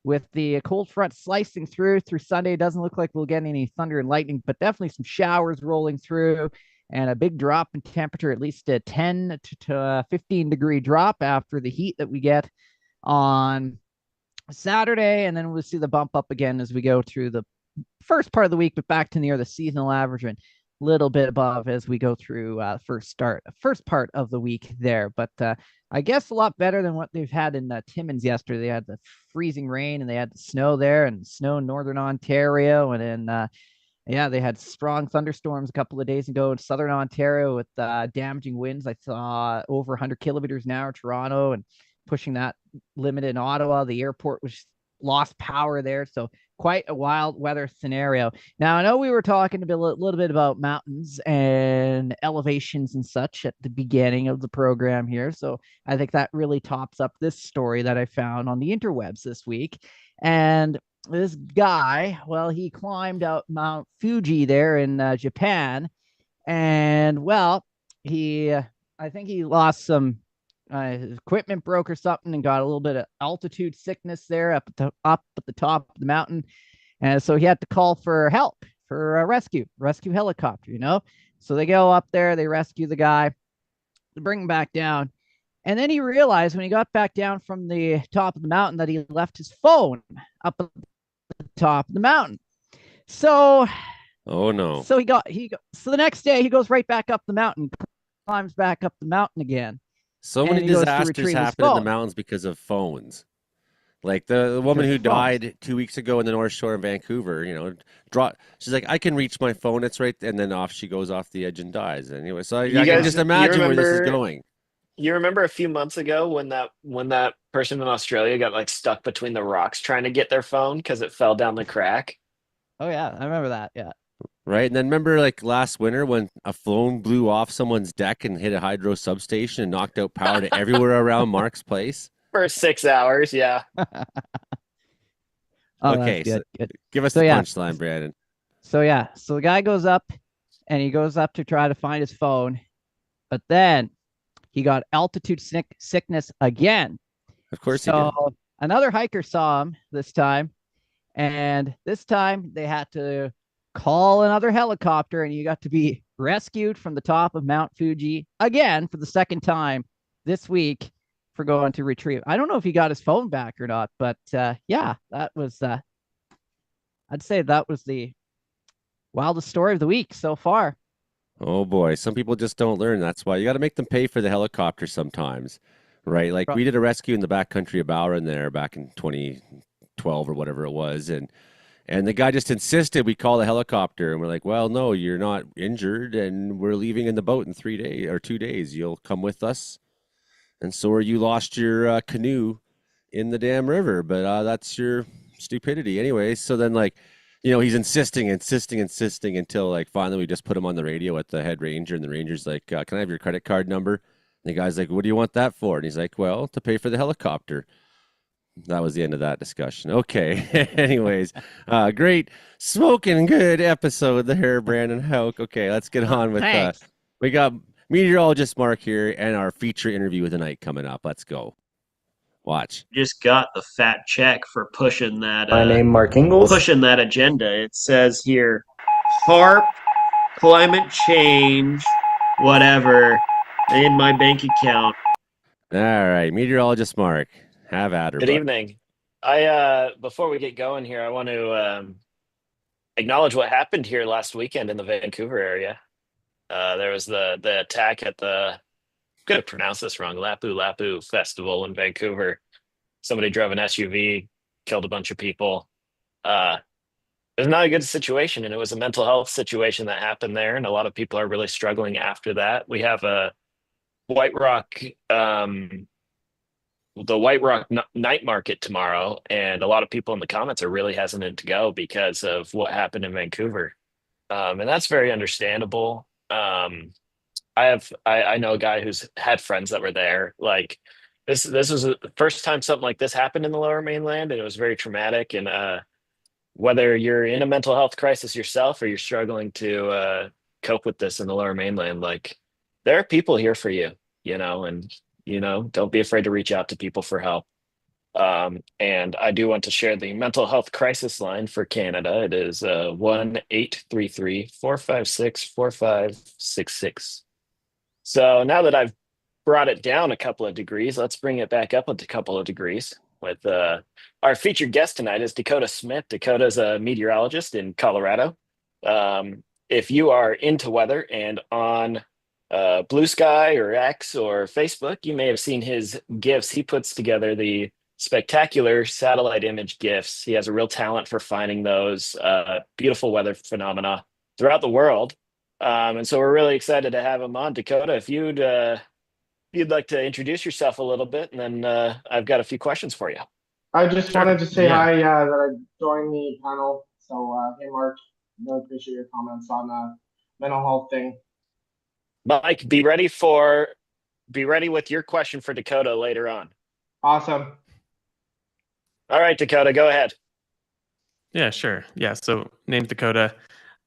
with the cold front slicing through Sunday. It doesn't look like we'll get any thunder and lightning, but definitely some showers rolling through and a big drop in temperature, at least a 10 to 15 degree drop after the heat that we get on Saturday. And then we'll see the bump up again as we go through the first part of the week, but back to near the seasonal average and little bit above as we go through first part of the week there. But I guess a lot better than what they've had in Timmins yesterday. They had the freezing rain and they had the snow there, and snow in northern Ontario, and then they had strong thunderstorms a couple of days ago in southern Ontario with damaging winds. I saw over 100 kilometers an hour Toronto, and pushing that limit in Ottawa. The airport was lost power there, so quite a wild weather scenario. Now, I know we were talking a little bit about mountains and elevations and such at the beginning of the program here, so I think that really tops up this story that I found on the interwebs this week. And this guy, well, he climbed out Mount Fuji there in Japan, and well, I think he lost some his equipment broke or something and got a little bit of altitude sickness there up at the top of the mountain. And so he had to call for help, for a rescue helicopter, So they go up there, they rescue the guy, they bring him back down. And then he realized when he got back down from the top of the mountain that he left his phone up at the top of the mountain. So, oh no. So so the next day he goes right back up the mountain, climbs back up the mountain again. So many disasters happen in the mountains because of phones. Like the woman who died 2 weeks ago in the North Shore of Vancouver, she's like, I can reach my phone. It's right. And then off she goes off the edge and dies. Anyway, so I can just imagine where this is going. You remember a few months ago when that person in Australia got like stuck between the rocks trying to get their phone because it fell down the crack? Oh, yeah. I remember that. Yeah. Right. And then remember like last winter when a phone blew off someone's deck and hit a hydro substation and knocked out power to everywhere around Mark's place? For 6 hours, yeah. Okay, so give us the punchline, Brandon. So the guy goes up and he goes up to try to find his phone, but then he got altitude sickness again. Of course he did. Another hiker saw him this time, and this time they had to call another helicopter, and you got to be rescued from the top of Mount Fuji again for the second time this week for going to retrieve. I don't know if he got his phone back or not, but that was I'd say that was the wildest story of the week so far. Oh boy, some people just don't learn. That's why you got to make them pay for the helicopter sometimes, right? Like we did a rescue in the backcountry of Bowron there back in 2012 or whatever it was, and the guy just insisted we call the helicopter. And we're like, well, no, you're not injured. And we're leaving in the boat in 3 days or 2 days. You'll come with us. And so you lost your canoe in the damn river. But that's your stupidity anyway. So then he's insisting until like finally we just put him on the radio at the head ranger. And the ranger's like, can I have your credit card number? And the guy's like, what do you want that for? And he's like, well, to pay for the helicopter. That was the end of that discussion. Okay. Anyways, great smoking good episode there, Brandon Hauk. Okay, let's get on with Thanks. we got meteorologist Mark here and our feature interview of the night coming up. Let's go. Watch. Just got the fat check for pushing that. My name Mark Ingalls. Pushing that agenda. It says here, HARP, climate change, whatever, in my bank account. All right, meteorologist Mark, have at her. Good evening. I before we get going here, I want to acknowledge what happened here last weekend in the Vancouver area. There was the attack at the, I'm gonna pronounce this wrong, Lapu Lapu Festival in Vancouver. Somebody drove an SUV, killed a bunch of people. It was not a good situation, and it was a mental health situation that happened there, and a lot of people are really struggling after that. We have a White Rock, the White Rock night market tomorrow, and a lot of people in the comments are really hesitant to go because of what happened in Vancouver, and that's very understandable. I know a guy who's had friends that were there. Like this was the first time something like this happened in the Lower Mainland, and it was very traumatic. And whether you're in a mental health crisis yourself or you're struggling to cope with this in the Lower Mainland, like there are people here for you, and don't be afraid to reach out to people for help. And I do want to share the mental health crisis line for Canada. It is 1-833-456-4566. So now that I've brought it down a couple of degrees, let's bring it back up a couple of degrees with our featured guest tonight is Dakota Smith. Dakota's a meteorologist in Colorado. If you are into weather and on Blue Sky or X or Facebook, you may have seen his GIFs. He puts together the spectacular satellite image GIFs. He has a real talent for finding those beautiful weather phenomena throughout the world. And so we're really excited to have him on. Dakota, if you'd like to introduce yourself a little bit, and then I've got a few questions for you. I just wanted to say hi, that I joined the panel. So, hey, Mark, really appreciate your comments on mental health thing. Mike, be ready with your question for Dakota later on. Awesome. All right, Dakota, go ahead. Yeah, sure. Yeah, so name's Dakota.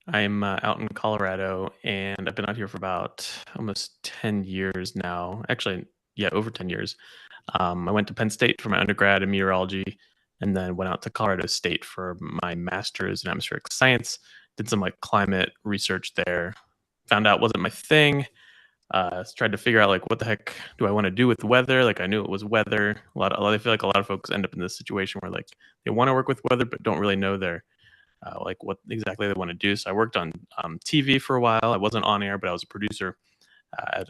I'm out in Colorado, and I've been out here for about almost 10 years now. Actually, yeah, over 10 years. I went to Penn State for my undergrad in meteorology, and then went out to Colorado State for my master's in atmospheric science. Did some climate research there. Found out it wasn't my thing. Tried to figure out what the heck do I want to do with weather? I knew it was weather. I feel like a lot of folks end up in this situation where they want to work with weather but don't really know their what exactly they want to do. So I worked on TV for a while. I wasn't on air, but I was a producer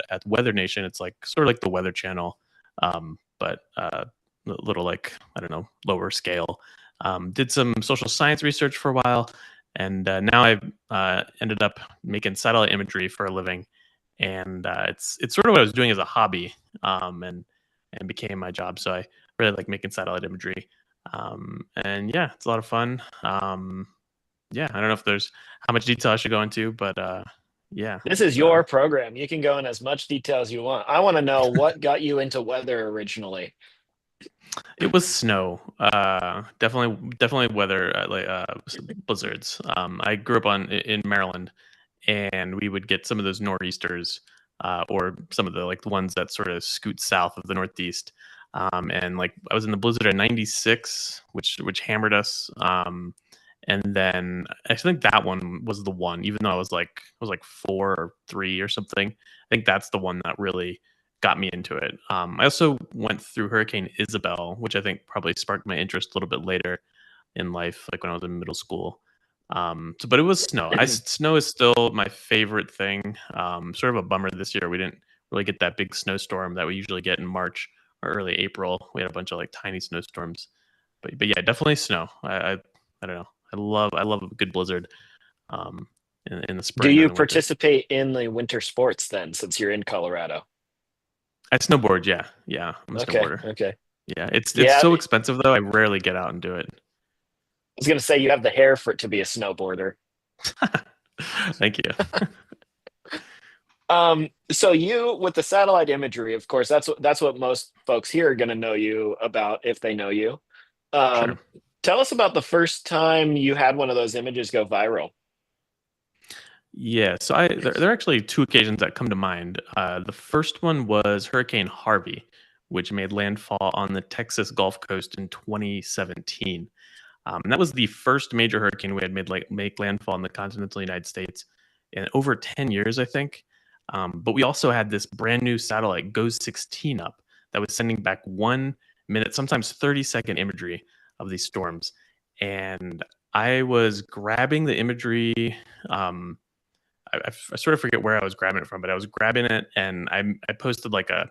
at Weather Nation. It's sort of like the Weather Channel, but a little I don't know, lower scale. Did some social science research for a while, and now I've ended up making satellite imagery for a living. And it's sort of what I was doing as a hobby, and became my job. So I really like making satellite imagery, and yeah, it's a lot of fun. Yeah, I don't know if there's how much detail I should go into, but yeah. This is your program. You can go in as much detail as you want. I want to know what got you into weather originally. It was snow. Definitely weather, blizzards. I grew up in Maryland, and we would get some of those nor'easters, or some of the ones that sort of scoot south of the Northeast. And I was in the blizzard in '96, which hammered us. And then I think that one was the one, even though I was 4 or 3 or something. I think that's the one that really got me into it. I also went through Hurricane Isabel, which I think probably sparked my interest a little bit later in life, when I was in middle school. But it was snow. Snow is still my favorite thing. Sort of a bummer this year we didn't really get that big snowstorm that we usually get in March or early April. We had a bunch of tiny snowstorms, but yeah, definitely snow. I don't know. I love a good blizzard. In the spring. Do you participate in the winter sports then, since you're in Colorado? I snowboard. Yeah. I'm a snowboarder. Okay. Yeah, it's so expensive though. I rarely get out and do it. I was going to say you have the hair for it to be a snowboarder. Thank you. So you with the satellite imagery, of course, that's what most folks here are going to know you about if they know you. Um, Sure. Tell us about the first time you had one of those images go viral. Yeah, so there are actually two occasions that come to mind. The first one was Hurricane Harvey, which made landfall on the Texas Gulf Coast in 2017. And that was the first major hurricane we had made make landfall in the continental United States in over 10 years, I think. But we also had this brand new satellite, GOES 16, up that was sending back 1 minute, sometimes 30-second imagery of these storms. And I was grabbing the imagery. I sort of forget where I was grabbing it from, but I was grabbing it and I posted like a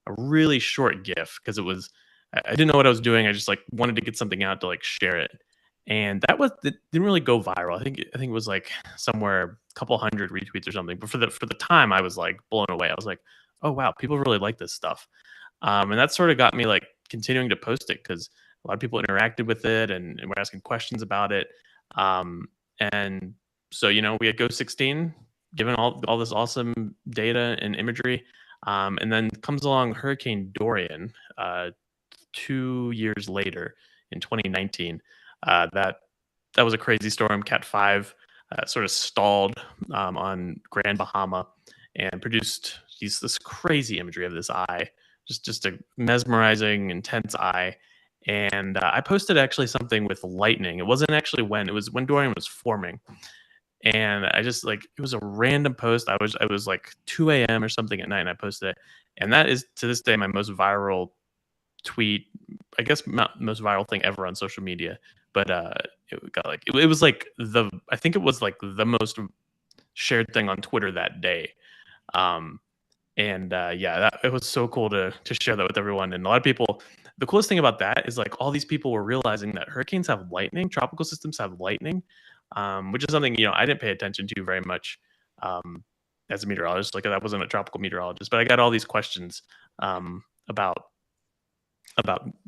really short GIF because I didn't know what I was doing. I just like wanted to get something out to like share it, and it didn't really go viral. I think it was like somewhere a couple hundred retweets or something. But for the time, I was like blown away. I was like, oh wow, people really like this stuff, and that sort of got me like continuing to post it because a lot of people interacted with it and were asking questions about it. And so we had Go 16 given all this awesome data and imagery, and then comes along Hurricane Dorian 2 years later in 2019. That was a crazy storm. Cat 5 sort of stalled on Grand Bahama and produced this crazy imagery of this eye, just a mesmerizing, intense eye. And I posted actually something with lightning. It wasn't actually it was when Dorian was forming. And I just like it was a random post. I was like 2 a.m. or something at night, and I posted it. And that is to this day my most viral tweet, I guess not most viral thing ever on social media. But it got like it was like I think it was like the most shared thing on Twitter that day. Um, and yeah, it was so cool to share that with everyone. And a lot of people, the coolest thing about that is like all these people were realizing that hurricanes have lightning, tropical systems have lightning, which is something I didn't pay attention to very much as a meteorologist. Like I wasn't a tropical meteorologist, but I got all these questions about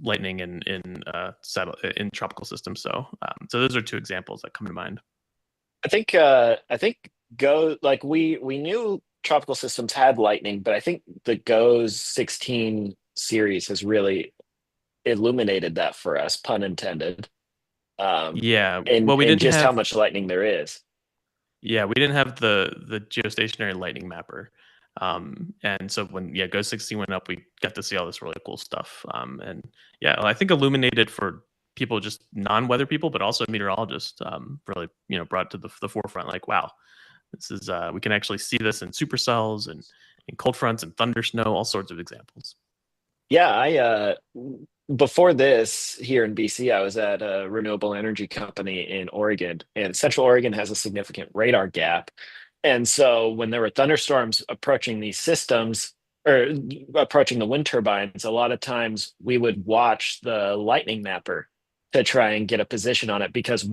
lightning in tropical systems. So those are two examples that come to mind. I think we knew tropical systems had lightning, but I think the GOES 16 series has really illuminated that for us, pun intended. Yeah, and well, we and didn't just how have much lightning there is. Yeah, we didn't have the geostationary lightning mapper. And so when Go 16 went up, we got to see all this really cool stuff. And yeah, I think illuminated for people, just non-weather people, but also meteorologists, really, brought to the forefront. Like, wow, this is we can actually see this in supercells and in cold fronts and thunder snow, all sorts of examples. Yeah, I before this here in BC, I was at a renewable energy company in Oregon, and Central Oregon has a significant radar gap. And so when there were thunderstorms approaching these systems or approaching the wind turbines, a lot of times we would watch the lightning mapper to try and get a position on it because if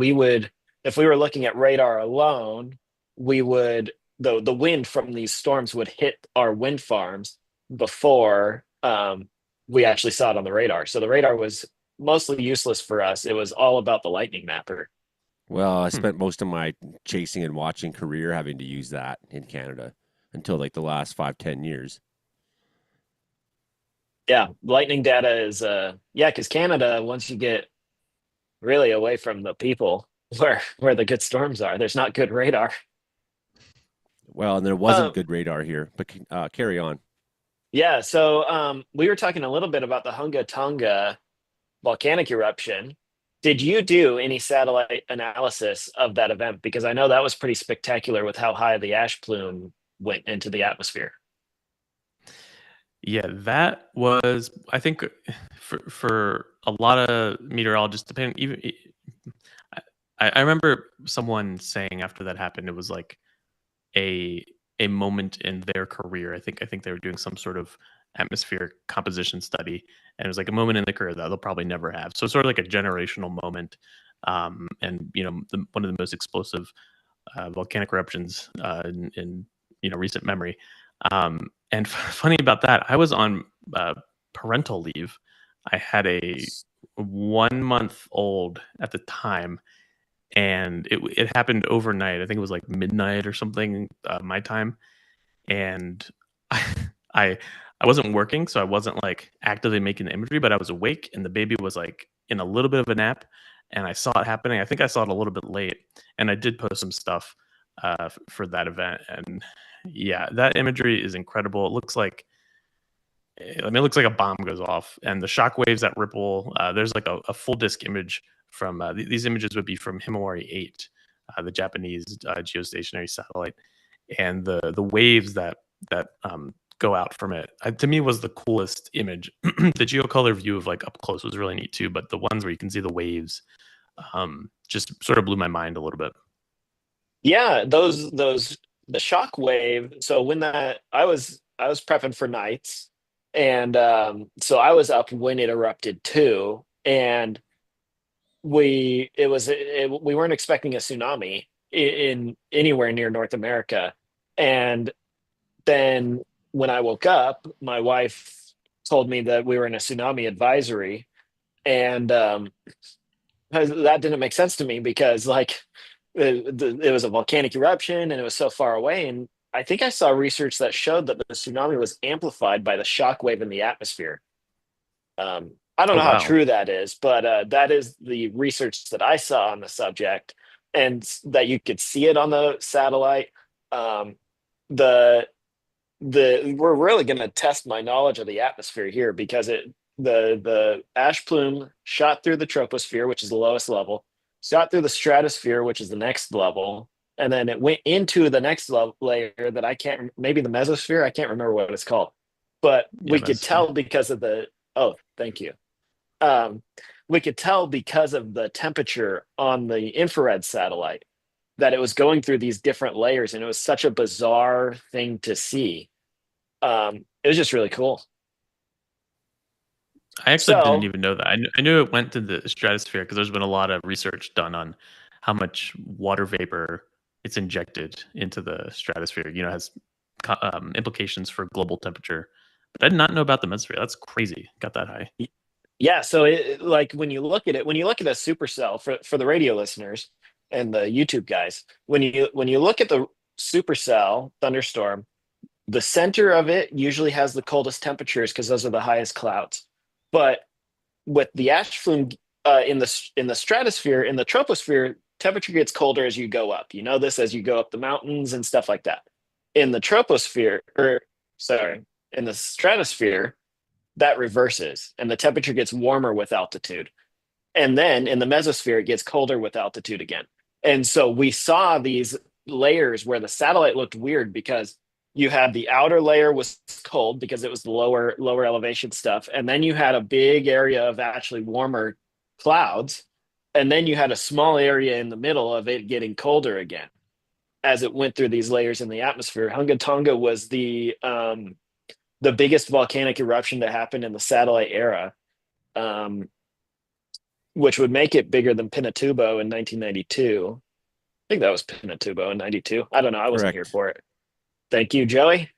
we were looking at radar alone, we would the wind from these storms would hit our wind farms before we actually saw it on the radar. So the radar was mostly useless for us. It was all about the lightning mapper. Well, I spent most of my chasing and watching career having to use that in Canada until like the last 5-10 years. Yeah, lightning data is because Canada, once you get really away from the people where the good storms are, there's not good radar. Well, and there wasn't good radar here, but carry on. Yeah, so we were talking a little bit about the Hunga Tonga volcanic eruption. Did you do any satellite analysis of that event? Because I know that was pretty spectacular with how high the ash plume went into the atmosphere. Yeah, that was, I think, for a lot of meteorologists, depending even. I remember someone saying after that happened, it was like a moment in their career. I think they were doing some sort of atmospheric composition study, and it was like a moment in the career that they'll probably never have. So sort of like a generational moment, and one of the most explosive volcanic eruptions in recent memory. And funny about that, I was on parental leave. I had a 1 month old at the time, and it happened overnight. I think it was like midnight or something my time. and I I wasn't working, so I wasn't like actively making the imagery, but I was awake, and the baby was like in a little bit of a nap, and I saw it happening. I think I saw it a little bit late, and I did post some stuff for that event, and yeah, that imagery is incredible. It looks like it looks like a bomb goes off, and the shock waves that ripple. There's like a full disk image from these images would be from Himawari 8, the Japanese geostationary satellite, and the waves that go out from it. To me, was the coolest image. The geocolor view of like up close was really neat too, but the ones where you can see the waves just sort of blew my mind a little bit. Yeah, those the shock wave. So when that I was prepping for nights, and so I was up when it erupted too, and we weren't expecting a tsunami in anywhere near North America, and then when I woke up, my wife told me that we were in a tsunami advisory, and that didn't make sense to me because like it was a volcanic eruption and it was so far away. And I think I saw research that showed that the tsunami was amplified by the shock wave in the atmosphere. I don't Oh know how wow. true that is, but that is the research that I saw on the subject, and that you could see it on the satellite. The we're really going to test my knowledge of the atmosphere here, because the ash plume shot through the troposphere, which is the lowest level, shot through the stratosphere, which is the next level, and then it went into the next layer that I can't, maybe the mesosphere, I can't remember what it's called, but we could tell because of the, oh, thank you. We could tell because of the temperature on the infrared satellite that it was going through these different layers, and it was such a bizarre thing to see. It was just really cool. I actually didn't even know that. I knew it went to the stratosphere because there's been a lot of research done on how much water vapor it's injected into the stratosphere. You know, has implications for global temperature. But I did not know about the mesosphere. That's crazy. Got that high. Yeah, so like when you look at it, when you look at a supercell, for the radio listeners and the YouTube guys, when you look at the supercell thunderstorm, the center of it usually has the coldest temperatures because those are the highest clouds. But with the ash plume in the stratosphere, in the troposphere, temperature gets colder as you go up. You know this as you go up the mountains and stuff like that. In the troposphere, in the stratosphere, that reverses, and the temperature gets warmer with altitude. And then in the mesosphere, it gets colder with altitude again. And so we saw these layers where the satellite looked weird because you had the outer layer was cold because it was the lower elevation stuff, and then you had a big area of actually warmer clouds, and then you had a small area in the middle of it getting colder again as it went through these layers in the atmosphere. Hunga Tonga was the biggest volcanic eruption to happen in the satellite era, which would make it bigger than Pinatubo in 1992. I think that was Pinatubo in 92. I don't know. I wasn't here for it. Thank you, Joey.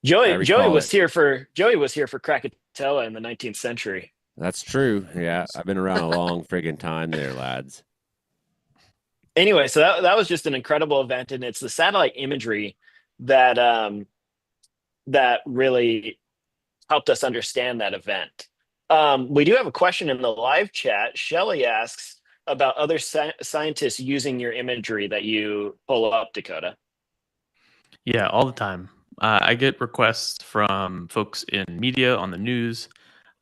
Joey was here for Krakatoa in the 19th century. That's true. Yeah, I've been around a long friggin' time there, lads. Anyway, so that was just an incredible event, and it's the satellite imagery that that really helped us understand that event. We do have a question in the live chat. Shelley asks about other scientists using your imagery that you pull up, Dakota. Yeah, all the time. I get requests from folks in media, on the news,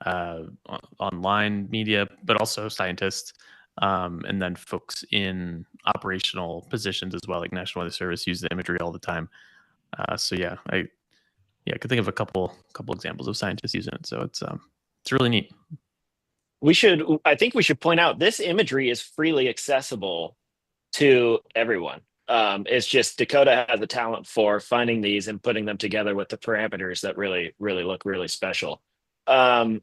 online media, but also scientists, and then folks in operational positions as well, like National Weather Service, use the imagery all the time. So yeah, I could think of a couple examples of scientists using it. So it's really neat. I think we should point out this imagery is freely accessible to everyone. It's just Dakota has a talent for finding these and putting them together with the parameters that really look really special. So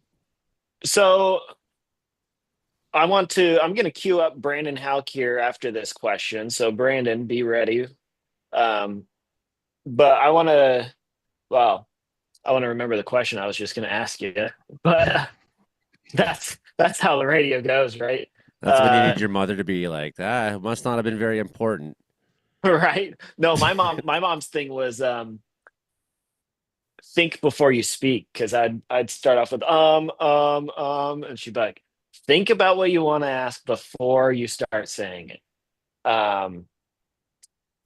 I'm going to queue up Brandon Hauk here after this question. So Brandon, be ready. But I want to remember the question I was just going to ask you, but that's how the radio goes, right? That's when you need your mother to be like, it must not have been very important. Right? No, my mom's thing was think before you speak, because I'd start off with and she'd be like, think about what you want to ask before you start saying it. I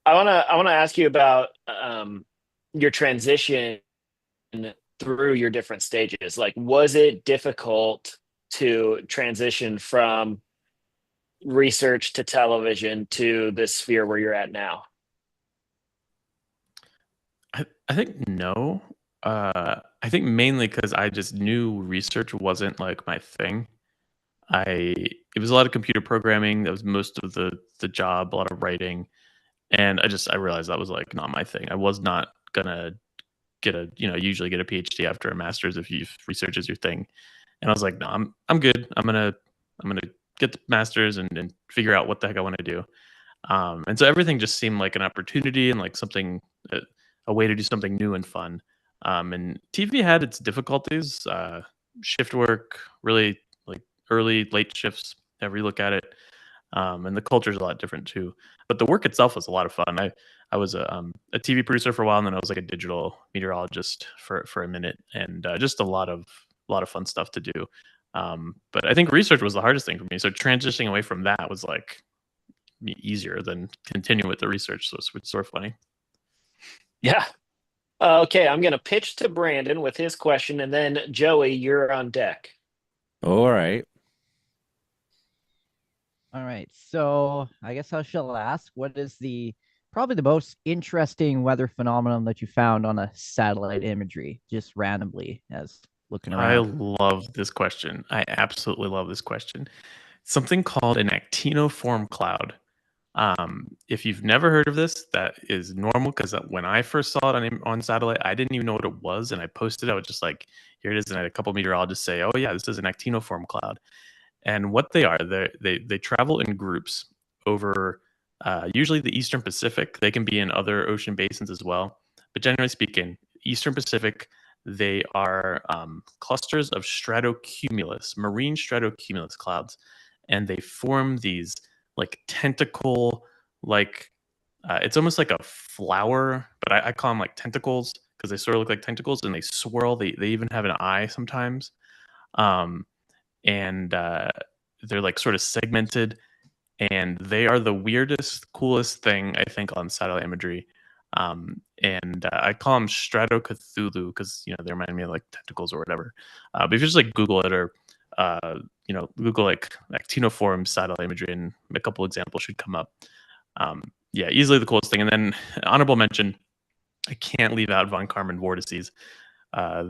wanna ask you about your transition through your different stages. Like, was it difficult to transition from research to television to this sphere where you're at now? I think no. I think mainly because I just knew research wasn't like my thing. It was a lot of computer programming. That was most of the job, a lot of writing, and I realized that was like not my thing. I was not gonna get a usually get a PhD after a master's if research is your thing. And I was like, no, I'm good. I'm gonna get the master's and figure out what the heck I want to do. And so everything just seemed like an opportunity and like something, a way to do something new and fun. And TV had its difficulties, shift work, really like early, late shifts. Every look at it, and the culture is a lot different too. But the work itself was a lot of fun. I was a TV producer for a while, and then I was like a digital meteorologist for a minute, and just a lot of fun stuff to do. But I think research was the hardest thing for me. So transitioning away from that was like easier than continuing with the research. So it's sort of funny. Yeah. Okay, I'm gonna pitch to Brandon with his question, and then Joey, you're on deck. All right. All right. So I guess I shall ask, what is probably the most interesting weather phenomenon that you found on a satellite imagery, just randomly as looking I around? love this question. I absolutely love this question. Something called an actinoform cloud. If you've never heard of this, that is normal because when I first saw it on satellite, I didn't even know what it was, and I posted. I was just like, "Here it is," and I had a couple meteorologists say, "Oh yeah, this is an actinoform cloud." And what they are, they travel in groups over usually the Eastern Pacific. They can be in other ocean basins as well, but generally speaking, Eastern Pacific. They are clusters of stratocumulus, marine stratocumulus clouds, and they form these like tentacle, like it's almost like a flower, but I call them like tentacles because they sort of look like tentacles and they swirl. They even have an eye sometimes. Um, and they're like sort of segmented, and they are the weirdest, coolest thing I think on satellite imagery. And I call them Strato Cthulhu because they remind me of like tentacles or whatever. But if you just like Google it or Google like actinoform satellite imagery, and a couple examples should come up. Yeah, easily the coolest thing. And then honorable mention, I can't leave out von Karman vortices.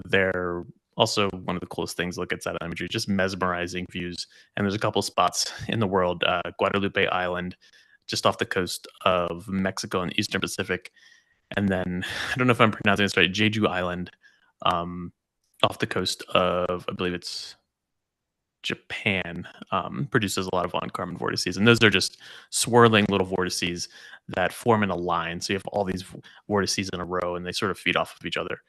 They're also one of the coolest things to look at satellite imagery, just mesmerizing views. And there's a couple spots in the world, Guadalupe Island, just off the coast of Mexico and the Eastern Pacific. And then, I don't know if I'm pronouncing this right, Jeju Island, off the coast of, I believe it's Japan, produces a lot of von Karman vortices. And those are just swirling little vortices that form in a line. So you have all these vortices in a row, and they sort of feed off of each other.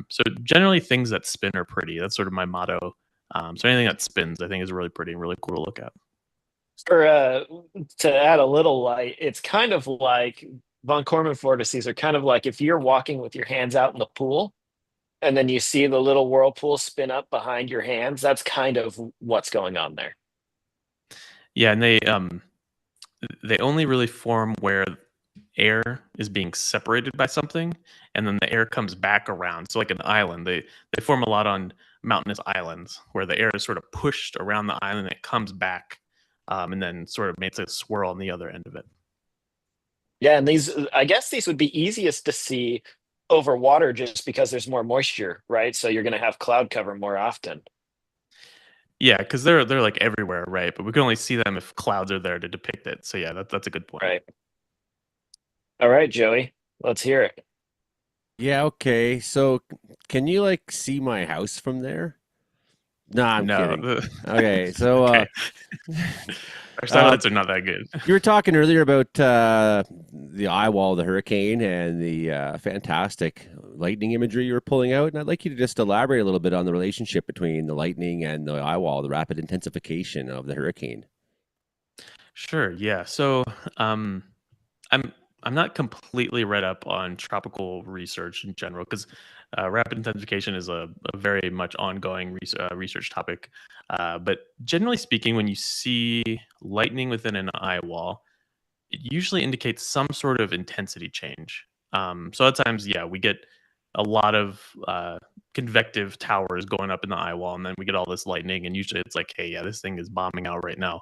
So generally things that spin are pretty. That's sort of my motto. So anything that spins, I think, is really pretty and really cool to look at. To add a little light, it's kind of like von Karman vortices are kind of like if you're walking with your hands out in the pool and then you see the little whirlpool spin up behind your hands. That's kind of what's going on there. Yeah, and they only really form where air is being separated by something, and then the air comes back around. So like an island, they form a lot on mountainous islands where the air is sort of pushed around the island and it comes back, and then sort of makes a swirl on the other end of it. Yeah, and I guess these would be easiest to see over water just because there's more moisture, right? So you're going to have cloud cover more often. Yeah, because they're like everywhere, right? But we can only see them if clouds are there to depict it. So yeah, that's a good point. Right. All right, Joey, let's hear it. Yeah, okay. So can you like see my house from there? No, I'm kidding. Okay, so okay. Our satellites are not that good. You were talking earlier about the eye wall of the hurricane and the fantastic lightning imagery you were pulling out, and I'd like you to just elaborate a little bit on the relationship between the lightning and the eye wall, the rapid intensification of the hurricane. Sure. Yeah. So I'm not completely read up on tropical research in general because rapid intensification is a very much ongoing research topic. But generally speaking, when you see lightning within an eye wall, it usually indicates some sort of intensity change. So at times, yeah, we get a lot of convective towers going up in the eye wall, and then we get all this lightning, and usually it's like, hey, yeah, this thing is bombing out right now,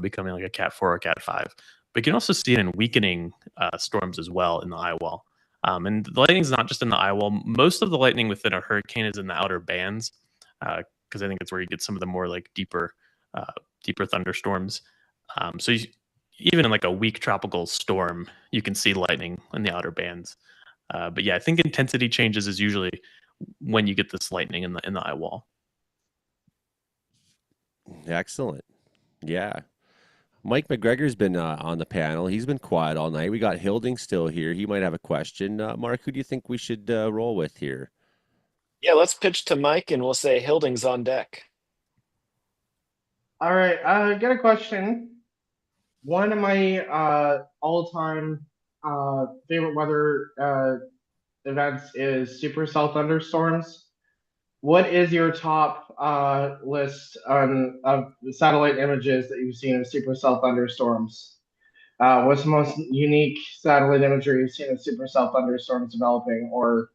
becoming like a Cat 4 or Cat 5. But you can also see it in weakening storms as well in the eye wall. And the lightning is not just in the eye wall. Most of the lightning within a hurricane is in the outer bands, because I think it's where you get some of the more like deeper thunderstorms. So even in like a weak tropical storm, you can see lightning in the outer bands. But yeah, I think intensity changes is usually when you get this lightning in the eye wall. Excellent. Yeah. Mike McGregor's been on the panel. He's been quiet all night. We got Hilding still here. He might have a question. Mark, who do you think we should roll with here? Yeah, let's pitch to Mike and we'll say Hilding's on deck. All right, I got a question. One of my all-time favorite weather events is supercell thunderstorms. What is your top list of satellite images that you've seen of supercell thunderstorms? What's the most unique satellite imagery you've seen of supercell thunderstorms developing? Or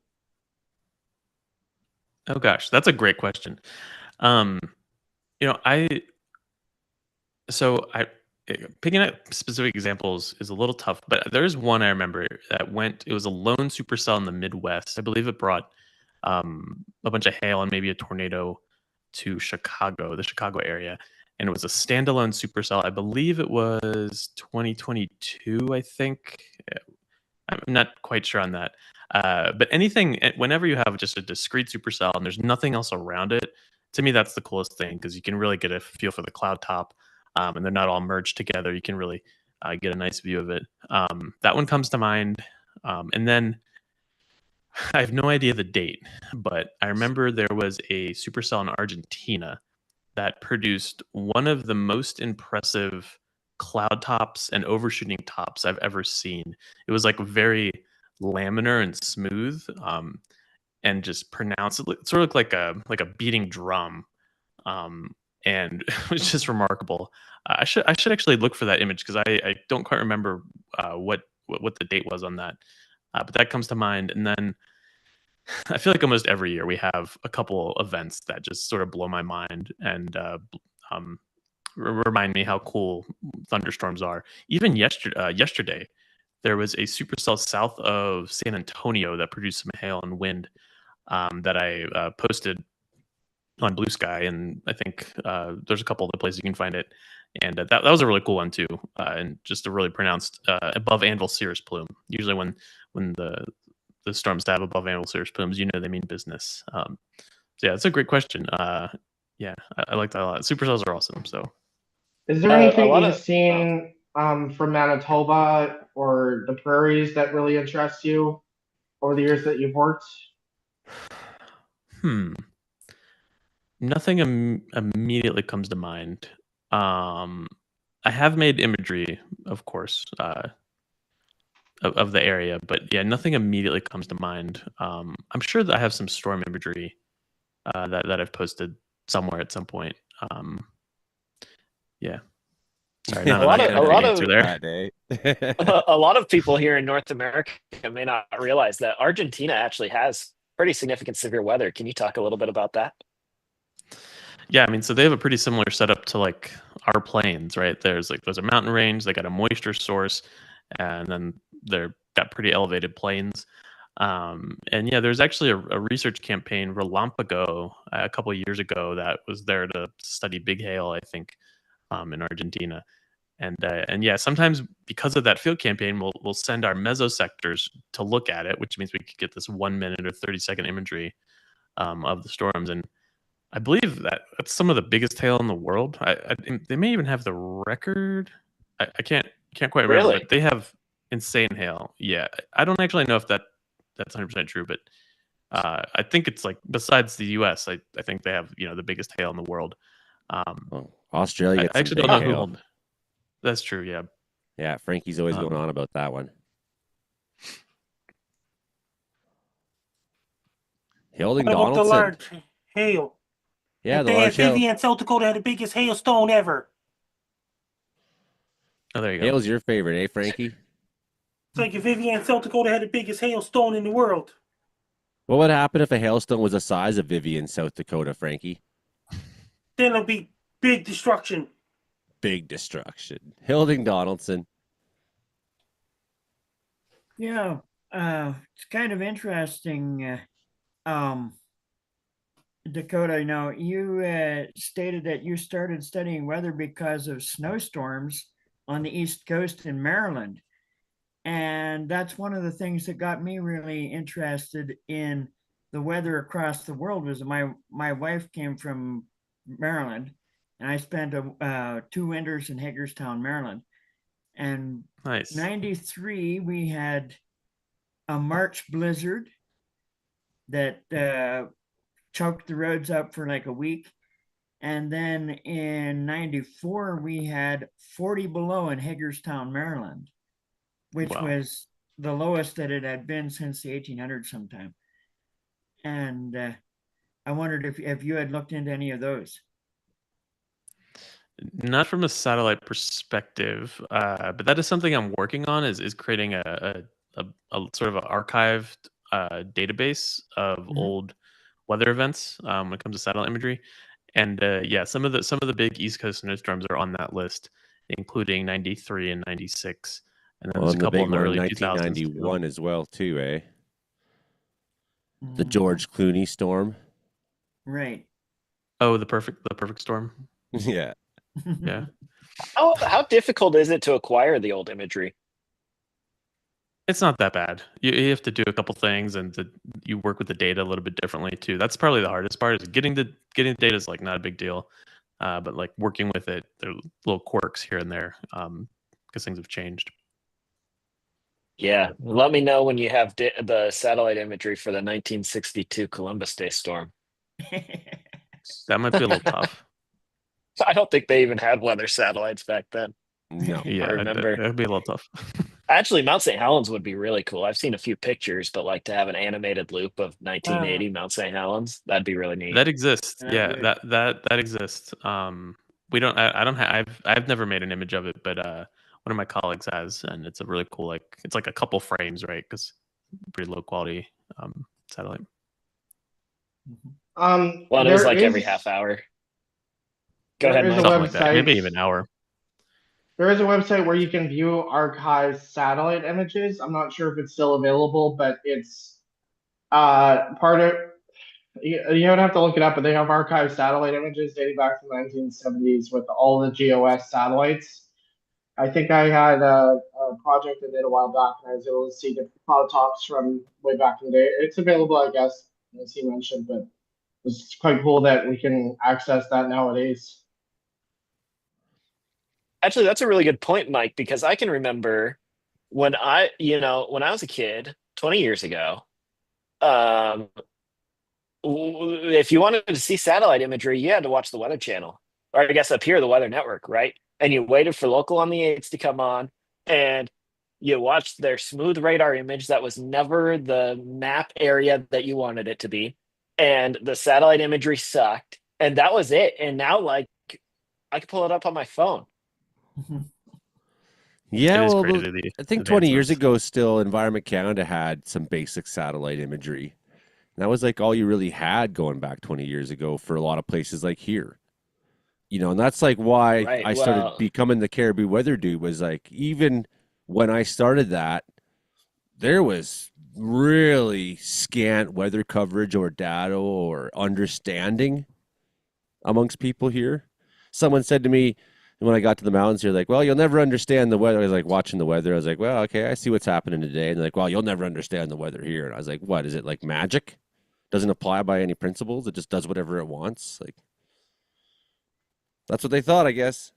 oh gosh, that's a great question. Picking up specific examples is a little tough, but there's one I remember that it was a lone supercell in the Midwest. I believe it brought a bunch of hail and maybe a tornado to Chicago, the Chicago area. And it was a standalone supercell. I believe it was 2022, I think. I'm not quite sure on that. But whenever you have just a discrete supercell and there's nothing else around it, to me, that's the coolest thing because you can really get a feel for the cloud top, and they're not all merged together. You can really get a nice view of it. That one comes to mind. And then I have no idea the date, but I remember there was a supercell in Argentina that produced one of the most impressive cloud tops and overshooting tops I've ever seen. It was like very laminar and smooth, and just pronounced. It sort of looked like a beating drum, and it was just remarkable. I should actually look for that image because I don't quite remember what the date was on that, but that comes to mind. And then I feel like almost every year we have a couple events that just sort of blow my mind and remind me how cool thunderstorms are. Even yesterday, there was a supercell south of San Antonio that produced some hail and wind that I posted on Blue Sky, and I think there's a couple other places you can find it. And that was a really cool one too, and just a really pronounced above anvil cirrus plume. Usually when the storms have above anvil cirrus plumes, they mean business. So yeah, it's a great question. Yeah, I like that a lot. Supercells are awesome. So, is there anything you've seen from Manitoba or the prairies that really interests you over the years that you've worked? Nothing immediately comes to mind. I have made imagery, of course, of the area, but yeah, nothing immediately comes to mind. I'm sure that I have some storm imagery that I've posted somewhere at some point. Yeah. Sorry, a lot of people here in North America may not realize that Argentina actually has pretty significant severe weather. Can you talk a little bit about that? Yeah, I mean, so they have a pretty similar setup to like our plains, right? There's a mountain range, they got a moisture source, and then they're got pretty elevated plains. And yeah, there's actually a research campaign, Relámpago, a couple of years ago that was there to study big hail, I think, in Argentina. And yeah, sometimes because of that field campaign, we'll send our mesosectors to look at it, which means we could get this 1 minute or 30-second imagery of the storms. And I believe that's some of the biggest hail in the world. They may even have the record. I can't quite remember, really? But they have insane hail. Yeah, I don't actually know if that's 100% true, but I think it's like besides the U.S., I think they have the biggest hail in the world. Australia. I actually don't know who. That's true. Yeah. Yeah, Frankie's always going on about that one. Hilding What about the Donaldson. large hail? Yeah, the They had large hail. Vivian, South Dakota had the biggest hailstone ever. Oh, there you go. Hail's your favorite, eh, Frankie? It's like if Vivian, South Dakota had the biggest hailstone in the world. What would happen if a hailstone was the size of Vivian, South Dakota, Frankie? Then it'll be big destruction. Big destruction. Hilding Donaldson. Yeah, it's kind of interesting. Dakota, now you stated that you started studying weather because of snowstorms on the East Coast in Maryland. And that's one of the things that got me really interested in the weather across the world was my wife came from Maryland, and I spent 2 winters in Hagerstown, Maryland. And nice. 93, we had a March blizzard that choked the roads up for like a week. And then in 94, we had 40 below in Hagerstown, Maryland, which was the lowest that it had been since the 1800s sometime. And I wondered if you had looked into any of those. Not from a satellite perspective, but that is something I'm working on. Is creating a sort of an archived database of old weather events when it comes to satellite imagery. And yeah, some of the big East Coast snowstorms are on that list, including 93 and 96, and then there's a couple in the early 1991 as well too, eh? The George Clooney storm. Right. Oh, the perfect storm. Yeah. Yeah. How difficult is it to acquire the old imagery? It's not that bad. You have to do a couple things, and you work with the data a little bit differently too. That's probably the hardest part. Is getting the data is like not a big deal, but like working with it, there are little quirks here and there because things have changed. Yeah, let me know when you have the satellite imagery for the 1962 Columbus Day storm. That might be a little tough. I don't think they even had weather satellites back then. No. Yeah, I remember. It'd be a little tough. Actually, Mount St. Helens would be really cool. I've seen a few pictures, but like to have an animated loop of 1980 Mount St. Helens, that'd be really neat. That exists. Yeah, that exists. We don't. I don't have. I've never made an image of it, but one of my colleagues has, and it's a really cool. Like it's like a couple frames, right? Because pretty low quality satellite. Well, it was like every half hour. Go ahead, Mike. Something like that. Maybe even an hour. There is a website where you can view archived satellite images. I'm not sure if it's still available, but it's part of. You don't have to look it up, but they have archived satellite images dating back to the 1970s with all the GOS satellites. I think I had a project I did a while back, and I was able to see the cloud tops from way back in the day. It's available, I guess, as he mentioned, but it's quite cool that we can access that nowadays. Actually, that's a really good point, Mike, because I can remember when I was a kid 20 years ago, if you wanted to see satellite imagery, you had to watch the Weather Channel, or I guess up here, the Weather Network, right? And you waited for local on the 8s to come on, and you watched their smooth radar image that was never the map area that you wanted it to be. And the satellite imagery sucked. And that was it. And now, like, I can pull it up on my phone. Yeah, well, I think 20 years ago, still, Environment Canada had some basic satellite imagery. And that was like all you really had going back 20 years ago for a lot of places like here. You know, and that's like why I started becoming the Caribou Weather Dude was like, even when I started that, there was really scant weather coverage or data or understanding amongst people here. Someone said to me when I got to the mountains here, like, well, you'll never understand the weather. I was like watching the weather. I was like, well, okay, I see what's happening today. And they're like, well, you'll never understand the weather here. And I was like, what, is it like magic? Doesn't apply by any principles. It just does whatever it wants. Like, that's what they thought, I guess.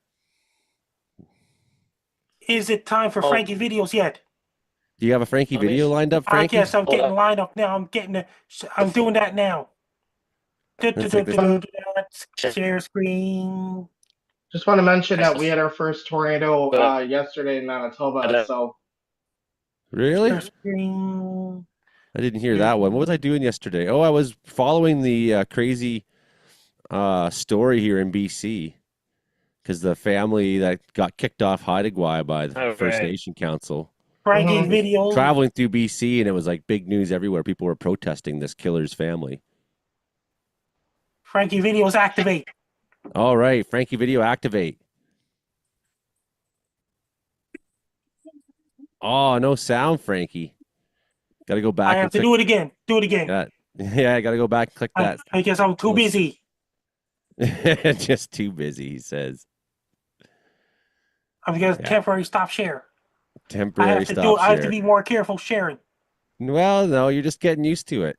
Is it time for Frankie videos yet? Do you have a Frankie video lined up, Frankie? Yes, I'm getting lined up now. I'm doing that now. Share screen. Just want to mention that we had our first tornado yesterday in Manitoba. So really, I didn't hear that one. What was I doing yesterday? Oh, I was following the crazy story here in BC because the family that got kicked off Haida by the First Nation Council. Frankie's video. Traveling through BC, and it was like big news everywhere. People were protesting this killer's family. Frankie videos activate. All right, Frankie video activate. Oh, no sound, Frankie. Got to go back. I have to do it again. Do it again. Yeah, I got to go back and click that. I guess I'm too busy. Just too busy, he says. I'm going to temporary stop share. Temporary stop share. I have to be more careful sharing. Well, no, you're just getting used to it.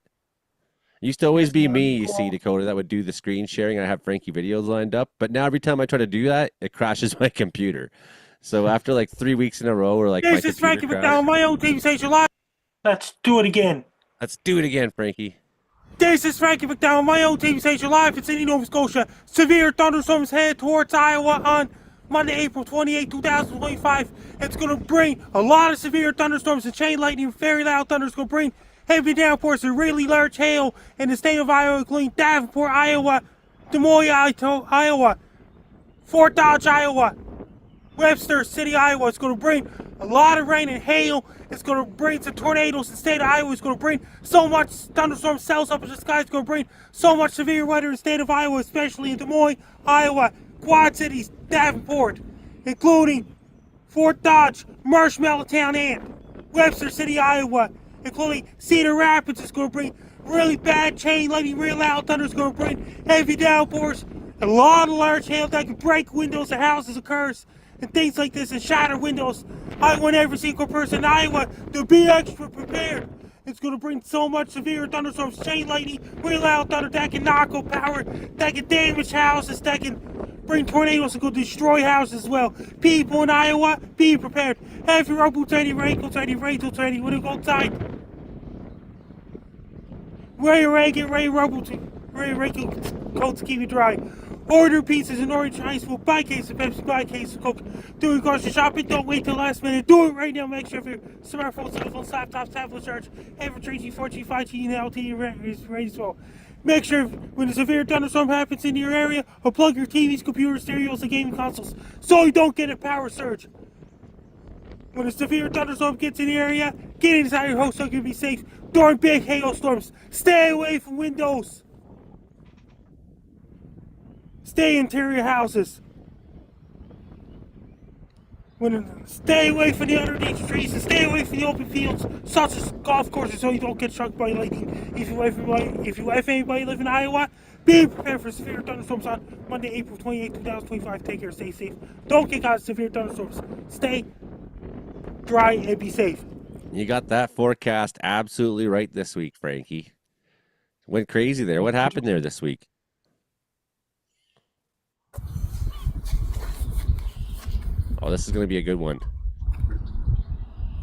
It used to always be me, you see, Dakota, that would do the screen sharing. I have Frankie videos lined up. But now every time I try to do that, it crashes my computer. So after like 3 weeks in a row, we're like, this is Frankie McDowell, my own TV station live. Let's do it again. Let's do it again, Frankie. This is Frankie McDowell, my own TV station live in Sydney, Nova Scotia. Severe thunderstorms head towards Iowa on Monday, April 28, 2025. It's going to bring a lot of severe thunderstorms and chain lightning. Very loud thunder. It's going to bring heavy downpours and really large hail in the state of Iowa, including Davenport, Iowa, Des Moines, Iowa, Fort Dodge, Iowa, Webster City, Iowa. It's going to bring a lot of rain and hail. It's going to bring some tornadoes in the state of Iowa. It's going to bring so much thunderstorm cells up in the sky. It's going to bring so much severe weather in the state of Iowa, especially in Des Moines, Iowa, Quad Cities, Davenport, including Fort Dodge, Marshmallow Town, and Webster City, Iowa, including Cedar Rapids. It's going to bring really bad chain lightning, real loud thunder. It's going to bring heavy downpours, a lot of large hail that can break windows of houses and cars and things like this and shatter windows. I want every single person in Iowa to be extra prepared. It's going to bring so much severe thunderstorms, chain lightning, real loud thunder that can knock out power, that can damage houses, that can bring tornadoes and go destroy houses as well. People in Iowa, be prepared. Have your rope boots ready, raincoats ready, raincoats ready. When you go outside, wear your raincoats to keep you dry. Order pizzas and orange ice will buy case of Pepsi, buy case of Coke. Do your grocery shopping, don't wait till last minute. Do it right now. Make sure if your smartphone, cell phones, laptops, tablets, charge, every 3G, 4G, 5G, and LTE is ready as well. Make sure when a severe thunderstorm happens in your area, unplug your TVs, computers, stereos, and gaming consoles so you don't get a power surge. When a severe thunderstorm gets in the area, get inside your house so you can be safe during big hailstorms. Stay away from windows. Stay interior houses. Stay away from the underneath trees and stay away from the open fields, such as golf courses, so you don't get struck by lightning. If you have anybody live in Iowa, be prepared for severe thunderstorms on Monday, April 28, 2025. Take care, stay safe. Don't get caught in severe thunderstorms. Stay dry and be safe. You got that forecast absolutely right this week, Frankie. Went crazy there. What happened there this week? Oh, this is going to be a good one.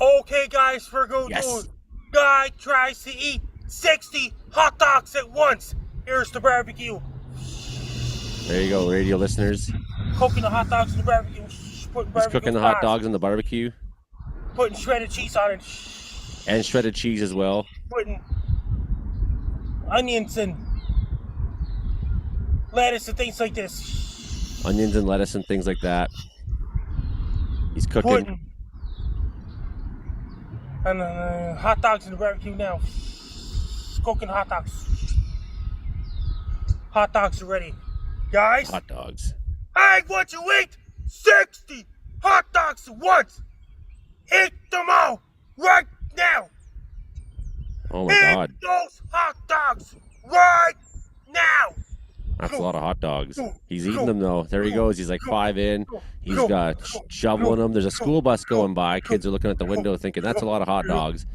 Okay, guys, we're going to guy tries to eat 60 hot dogs at once. Here's the barbecue. There you go, radio listeners. Cooking the hot dogs in the barbecue. He's cooking the hot dogs in the barbecue. Putting shredded cheese on it. And shredded cheese as well. Putting onions and lettuce and things like this. Onions and lettuce and things like that. He's cooking. And hot dogs in the barbecue now. Cooking hot dogs. Hot dogs are ready. Guys? Hot dogs. I want you to eat 60 hot dogs at once. Eat them all right now. Oh my God. Eat those hot dogs right now. That's a lot of hot dogs. He's eating them though. There he goes. He's like 5 in. He's got shoveling them. There's a school bus going by. Kids are looking at the window thinking that's a lot of hot dogs.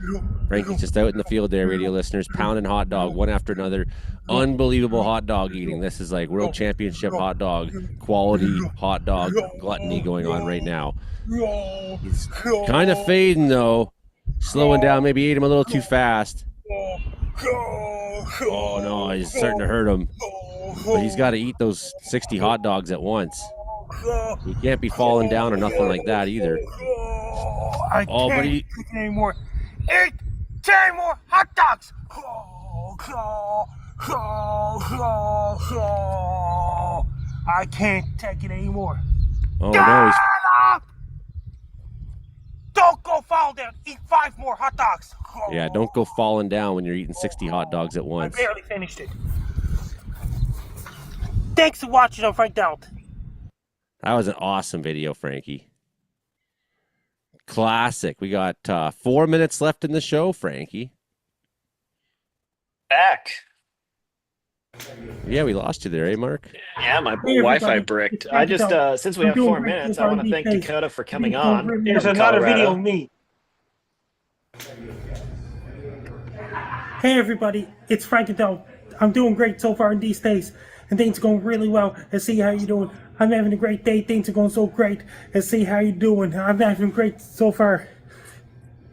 Frankie's just out in the field there, radio listeners, pounding hot dog one after another. Unbelievable hot dog eating. This is like world championship hot dog, quality hot dog gluttony going on right now. He's kind of fading though. Slowing down. Maybe ate him a little too fast. Oh no, he's starting to hurt him. But he's got to eat those 60 hot dogs at once. He can't be falling down or nothing like that either. I can't cook anymore. Eat 10 more hot dogs. I can't take it anymore. Oh no! Don't go fall down. Eat 5 more hot dogs. Yeah, don't go falling down when you're eating 60 hot dogs at once. I barely finished it. Thanks for watching on Frank Out. That was an awesome video, Frankie. Classic. We got 4 minutes left in the show, Frankie. Back. Yeah, we lost you there, eh, Mark? Yeah, my Wi-Fi bricked. I just, since we have 4 minutes, I want to thank Dakota for coming on. There's another video of me. Hey everybody, it's Frankie. I'm doing great so far in these days, and things are going really well. And see how you doing. I'm having a great day. Things are going so great. And see how you doing. I'm having great so far.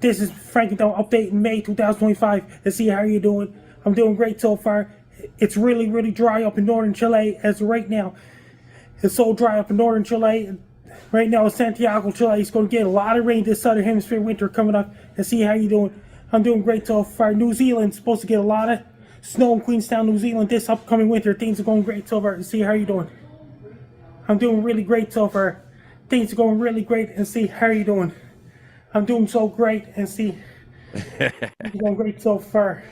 This is Frankie update in May 2025. And see how you doing. I'm doing great so far. It's really, really dry up in northern Chile as of right now. It's so dry up in northern Chile. Right now in Santiago, Chile, it's going to get a lot of rain this southern hemisphere winter coming up. And see how you doing. I'm doing great so far. New Zealand's supposed to get a lot of snow in Queenstown, New Zealand this upcoming winter. Things are going great so far. And see how you doing. I'm doing really great so far. Things are going really great. And see how you doing. I'm doing so great. And see, things are going great so far.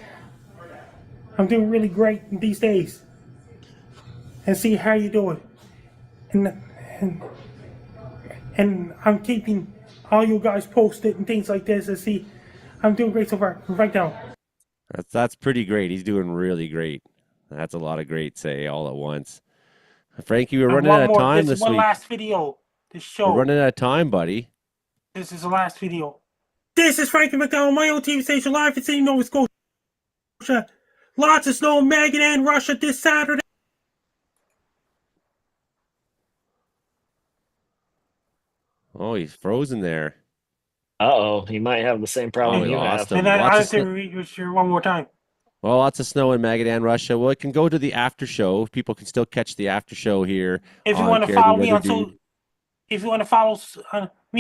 I'm doing really great these days. And see how you doing. And I'm keeping all you guys posted and things like this. And see, I'm doing great so far. Right now. That's pretty great. He's doing really great. That's a lot of great say all at once. Frankie, we're running out of time this week. One last video to show. We're running out of time, buddy. This is the last video. This is Frankie McDonald, my own TV station live in Sydney, Nova Scotia. Lots of snow in Magadan, Russia this Saturday. Oh, he's frozen there. Uh-oh, he might have the same problem you have. And then I have to read you one more time. Well, lots of snow in Magadan, Russia. Well, it can go to the after show. People can still catch the after show here. If you want to follow me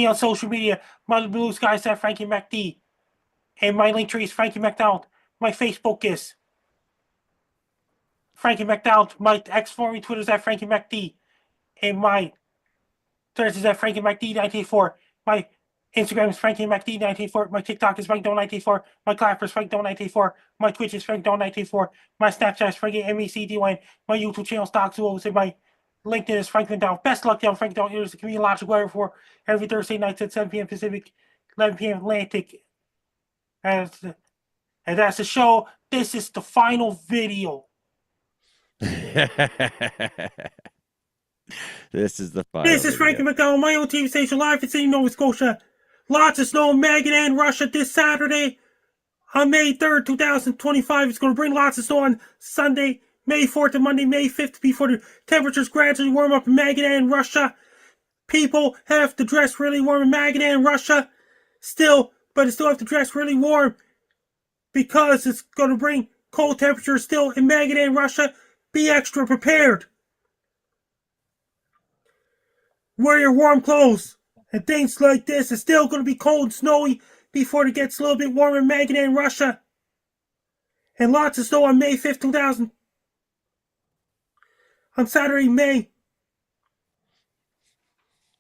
on social media, my blue sky said Frankie MacD, and my link tree is Frankie McDonald. My Facebook is Frankie McDonald. My X for me Twitter is at Frankie MacD, and my Twitter is at Frankie MacD 1984. My Instagram is Frankie MacD 1984. My TikTok is FrankDon1984. My Clapper is FrankDon1984. My Twitch is FrankDon1984. My Snapchat is Frankie MECDY. My YouTube channel is Doc Zuos, and my LinkedIn is Franklin Down. Best luck down, Frank Down. It is the meteorological weather for every Thursday night at 7 p.m. Pacific, 11 p.m. Atlantic. And that's the show. This is the final video. This is the final. This is Frankie McDonald, my own TV station live in Sydney, Nova Scotia. Lots of snow in Magadan, Russia this Saturday on May 3rd, 2025. It's going to bring lots of snow on Sunday, May 4th and Monday, May 5th, before the temperatures gradually warm up in Magadan, Russia. People have to dress really warm in Magadan, Russia. But they still have to dress really warm because it's going to bring cold temperatures still in Magadan, Russia. Be extra prepared. Wear your warm clothes and things like this. It's still going to be cold and snowy before it gets a little bit warmer in Magadan, Russia. And lots of snow on May 5th, on Saturday, May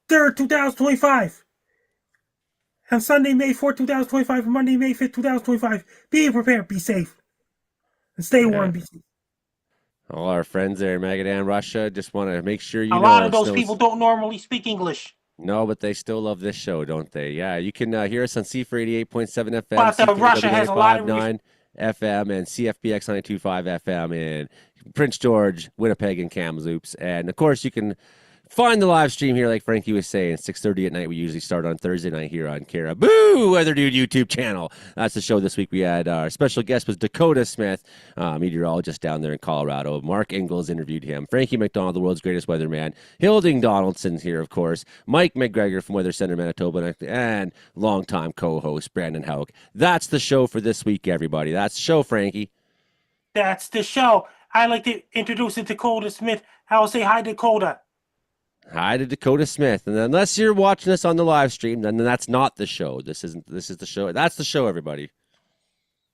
3rd, 2025. On Sunday, May 4th, 2025. And Monday, May 5th, 2025. Be prepared, be safe. And stay warm, be safe. All our friends there in Magadan, Russia, just want to make sure you know. A lot of those people don't normally speak English. No, but they still love this show, don't they? Yeah, you can hear us on C4 88.7 FM, But Russia has a lot of FM, and CFBX 92.5 FM in Prince George, Winnipeg, and Kamloops. And, of course, you can find the live stream here, like Frankie was saying, 6:30 at night. We usually start on Thursday night here on Caribou Weather Dude YouTube channel. That's the show this week. We had our special guest was Dakota Smith, meteorologist down there in Colorado. Mark Ingalls interviewed him. Frankie McDonald, the world's greatest weatherman. Hilding Donaldson's here, of course. Mike McGregor from Weather Center, Manitoba, and longtime co-host Brandon Hauk. That's the show for this week, everybody. That's the show, Frankie. That's the show. I'd like to introduce Dakota Smith. I will say hi, Dakota. Hi to Dakota Smith. And unless you're watching us on the live stream, then that's not the show. This is the show. That's the show, everybody.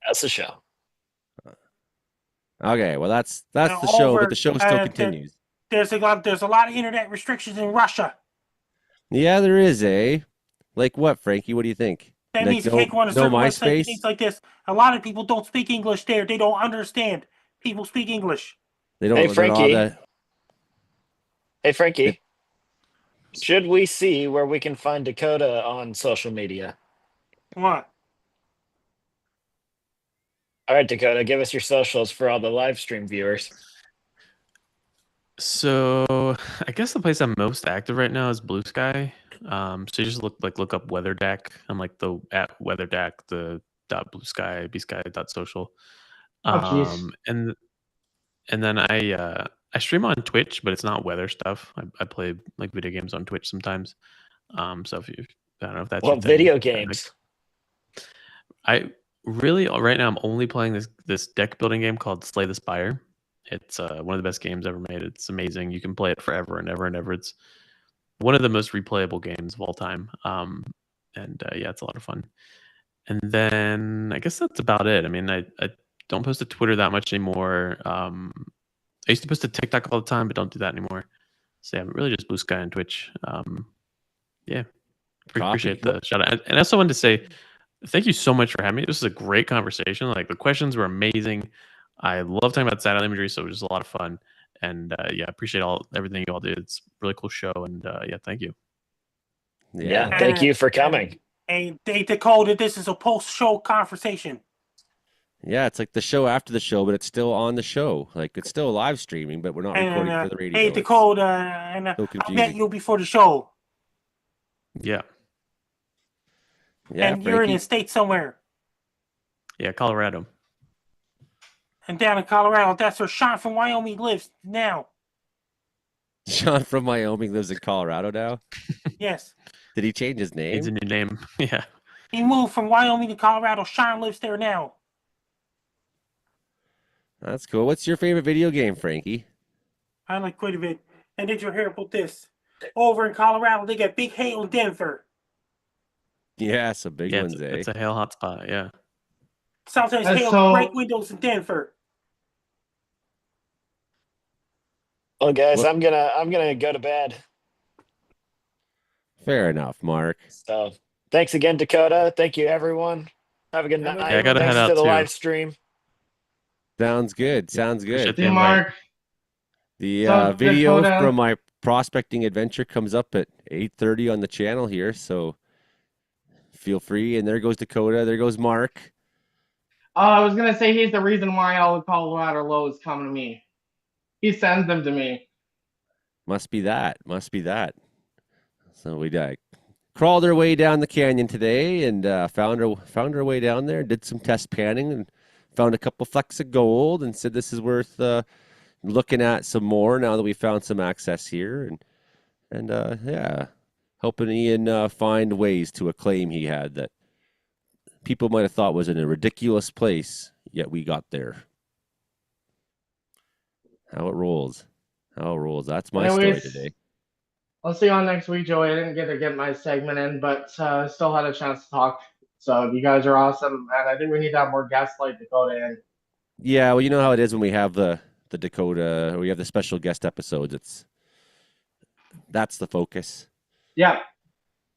That's the show. Okay, well that's the show, but the show still continues. There's a lot of internet restrictions in Russia. Yeah, there is, eh? Like what, Frankie? What do you think? That Like means you can't go on a no certain website, MySpace? things like this. A lot of people don't speak English there. They don't understand. People speak English. They don't. Hey, Frankie. That... Hey, Frankie. Should we see where we can find Dakota on social media? What? All right, Dakota, give us your socials for all the live stream viewers. So I guess the place I'm most active right now is Blue Sky. So you just look up Weather Deck. I'm like the at Weather Deck, the .bluesky, bsky.social. And then I stream on Twitch, but it's not weather stuff. I play like video games on Twitch sometimes. So if you, I don't know if that's what video games. I really right now I'm only playing this deck building game called Slay the Spire. It's one of the best games ever made. It's amazing. You can play it forever and ever and ever. It's one of the most replayable games of all time. Yeah, it's a lot of fun. And then I guess that's about it. I mean, I don't post to Twitter that much anymore. I used to post to TikTok all the time, but don't do that anymore. So yeah, really just Blue Sky and Twitch. Yeah, appreciate the shout out. And I also wanted to say thank you so much for having me. This is a great conversation. Like the questions were amazing. I love talking about satellite imagery, so it was just a lot of fun. And yeah, appreciate everything you all did. It's a really cool show, and yeah, thank you. Yeah, thank you for coming. Hey, Dakota, this is a post-show conversation. Yeah, it's like the show after the show, but it's still on the show. Like it's still live streaming, but we're not recording for the radio. Hey, Dakota, and I met you before the show. Yeah. Yeah, and you're in a state somewhere. Yeah, Colorado. And down in Colorado, that's where Sean from Wyoming lives now. Sean from Wyoming lives in Colorado now? Yes. Did he change his name? It's a new name. Yeah. He moved from Wyoming to Colorado. Sean lives there now. That's cool. What's your favorite video game, Frankie? I like quite a bit. And did you hear about this? Over in Colorado, they got big hail in Denver. Yeah, some big ones, eh? It's a hail hotspot, yeah. Sometimes hail break windows in Denver. Well, guys, I'm gonna go to bed. Fair enough, Mark. So, thanks again, Dakota. Thank you, everyone. Have a good night. Yeah, I gotta head out to the too. live stream. Sounds good. Sounds good. See, Mark. The video from my prospecting adventure comes up at 8:30 on the channel here, so feel free. And there goes Dakota. There goes Mark. I was gonna say he's the reason why all the Colorado lows come to me. He sends them to me. Must be that. Must be that. So we crawled our way down the canyon today and found our way down there. Did some test panning and found a couple flecks of gold and said this is worth looking at some more now that we found some access here and yeah, helping Ian find ways to a claim he had that people might have thought was in a ridiculous place, yet we got there. How it rolls. How it rolls. That's my story today. I'll see you on next week, Joey. I didn't get to get my segment in, but still had a chance to talk. So you guys are awesome, and I think we need to have more guests like Dakota in. Yeah, well, you know how it is when we have the Dakota, or we have the special guest episodes. That's the focus. Yeah.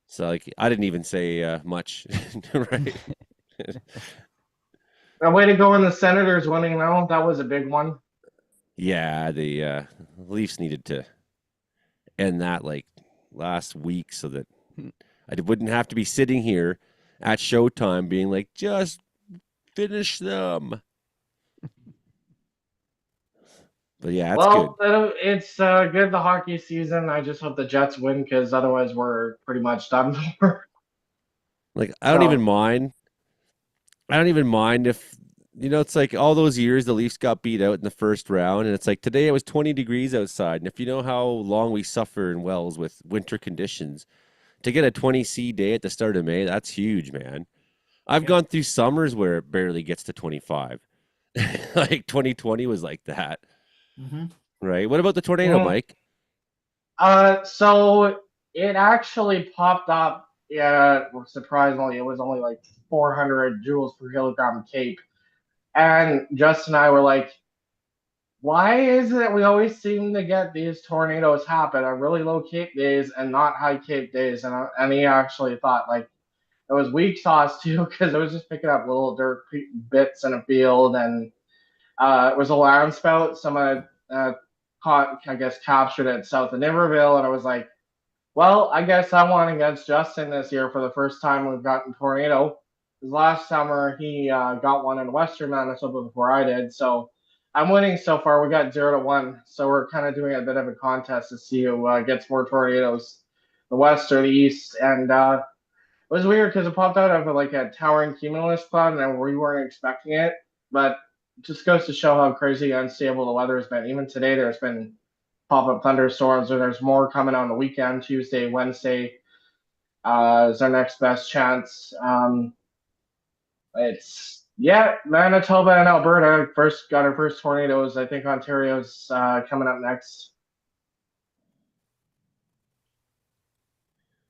So like, I didn't even say much, right? A way to go in the Senators winning, though. That was a big one. Yeah, the Leafs needed to end that like last week so that I wouldn't have to be sitting here at showtime being like, just finish them. But yeah, that's good. It's good the hockey season. I just hope the Jets win because otherwise we're pretty much done for. Like, I don't even mind. I don't even mind if, you know, it's like all those years the Leafs got beat out in the first round, and it's like today it was 20 degrees outside. And if you know how long we suffer in Wells with winter conditions, to get a 20C day at the start of May, that's huge, man. I've gone through summers where it barely gets to 25. Like 2020 was like that. Mm-hmm. Right. What about the tornado, Mike? So it actually popped up. Yeah, surprisingly, it was only like 400 joules per kilogram cape. And Justin and I were like, why is it that we always seem to get these tornadoes happen on really low Cape days and not high Cape days? And he actually thought like it was weak sauce too, because it was just picking up little dirt bits in a field, and it was a land spout. Someone caught, I guess, captured it south of Niverville, and I was like, well, I guess I won against Justin this year for the first time we've gotten tornado. Because last summer he got one in Western Manitoba before I did, so I'm winning so far. We got 0-1, so we're kind of doing a bit of a contest to see who gets more tornadoes, the West or the East, and it was weird because it popped out of like a towering cumulus cloud, and we weren't expecting it. But it just goes to show how crazy unstable the weather has been. Even today, there's been pop-up thunderstorms, and there's more coming on the weekend. Tuesday, Wednesday is our next best chance. It's Manitoba and Alberta first got our first tornadoes. I think Ontario's coming up next.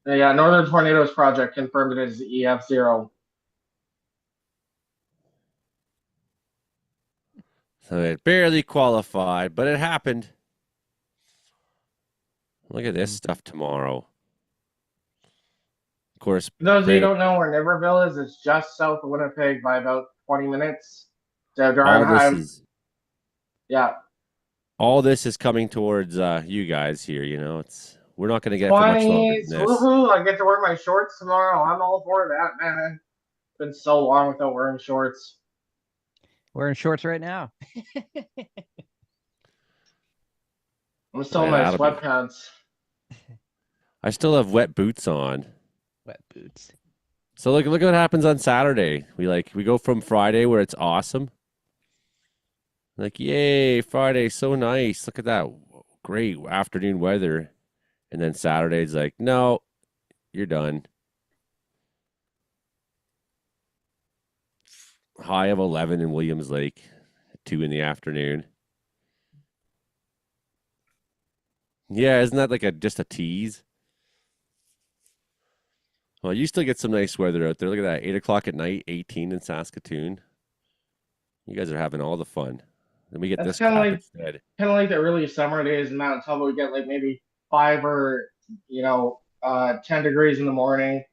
Yeah, Northern Tornadoes Project confirmed it is EF0. So it barely qualified, but it happened. Look at this stuff tomorrow. Of course, For those of you who don't know where Niverville is, it's just south of Winnipeg by about 20 minutes. So all this is coming towards you guys here. You know, we're not going to get it for much longer than this. Woohoo! I get to wear my shorts tomorrow. I'm all for that, man. It's been so long without wearing shorts. Wearing shorts right now. I'm still in my sweatpants. I still have wet boots on. Wet boots. So look what happens on Saturday. We go from Friday where it's awesome. Like, yay, Friday, so nice. Look at that great afternoon weather. And then Saturday's like, no, you're done. High of 11 in Williams Lake at 2 in the afternoon. Yeah, isn't that like just a tease? Well, you still get some nice weather out there. Look at that, 8 o'clock at night, 18 in Saskatoon. You guys are having all the fun. Then we get this crap instead. Kind of like the early summer days in Manitoba. We get like maybe 5 or 10 degrees in the morning,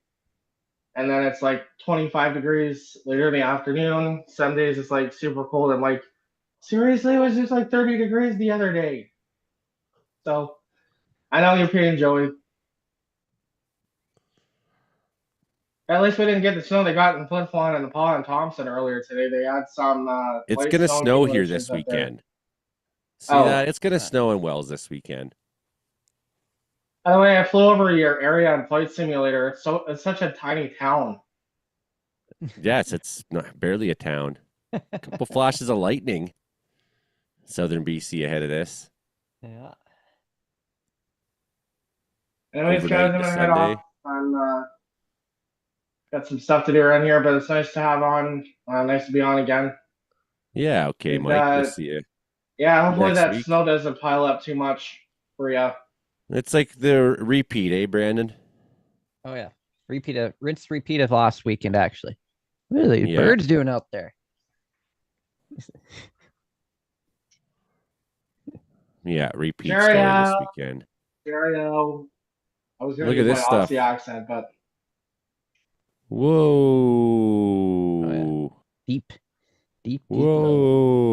and then it's like 25 degrees later in the afternoon. Some days it's like super cold. I'm like, seriously, it was just like 30 degrees the other day. So I know you're pretty Joey. At least we didn't get the snow they got in Flin Flon and Paul and Thompson earlier today. They had some. It's going to snow here this weekend. See that? It's going to snow in Wells this weekend. By the way, I flew over your area on Flight Simulator. It's such a tiny town. Yes, it's barely a town. A couple flashes of lightning. Southern BC ahead of this. Yeah. Anyways, guys, I'm gonna head off. I'm got some stuff to do around here, but it's nice to have on. Nice to be on again. Yeah, okay, Mike. We'll see you. Yeah, hopefully that snow doesn't pile up too much for you. It's like the repeat, eh, Brandon? Oh yeah, rinse repeat of last weekend. Actually, what are these birds doing out there? Yeah, repeat story this weekend. Cheerio. I was gonna look at this stuff. Aussie accent, but whoa, oh, yeah. deep. Whoa.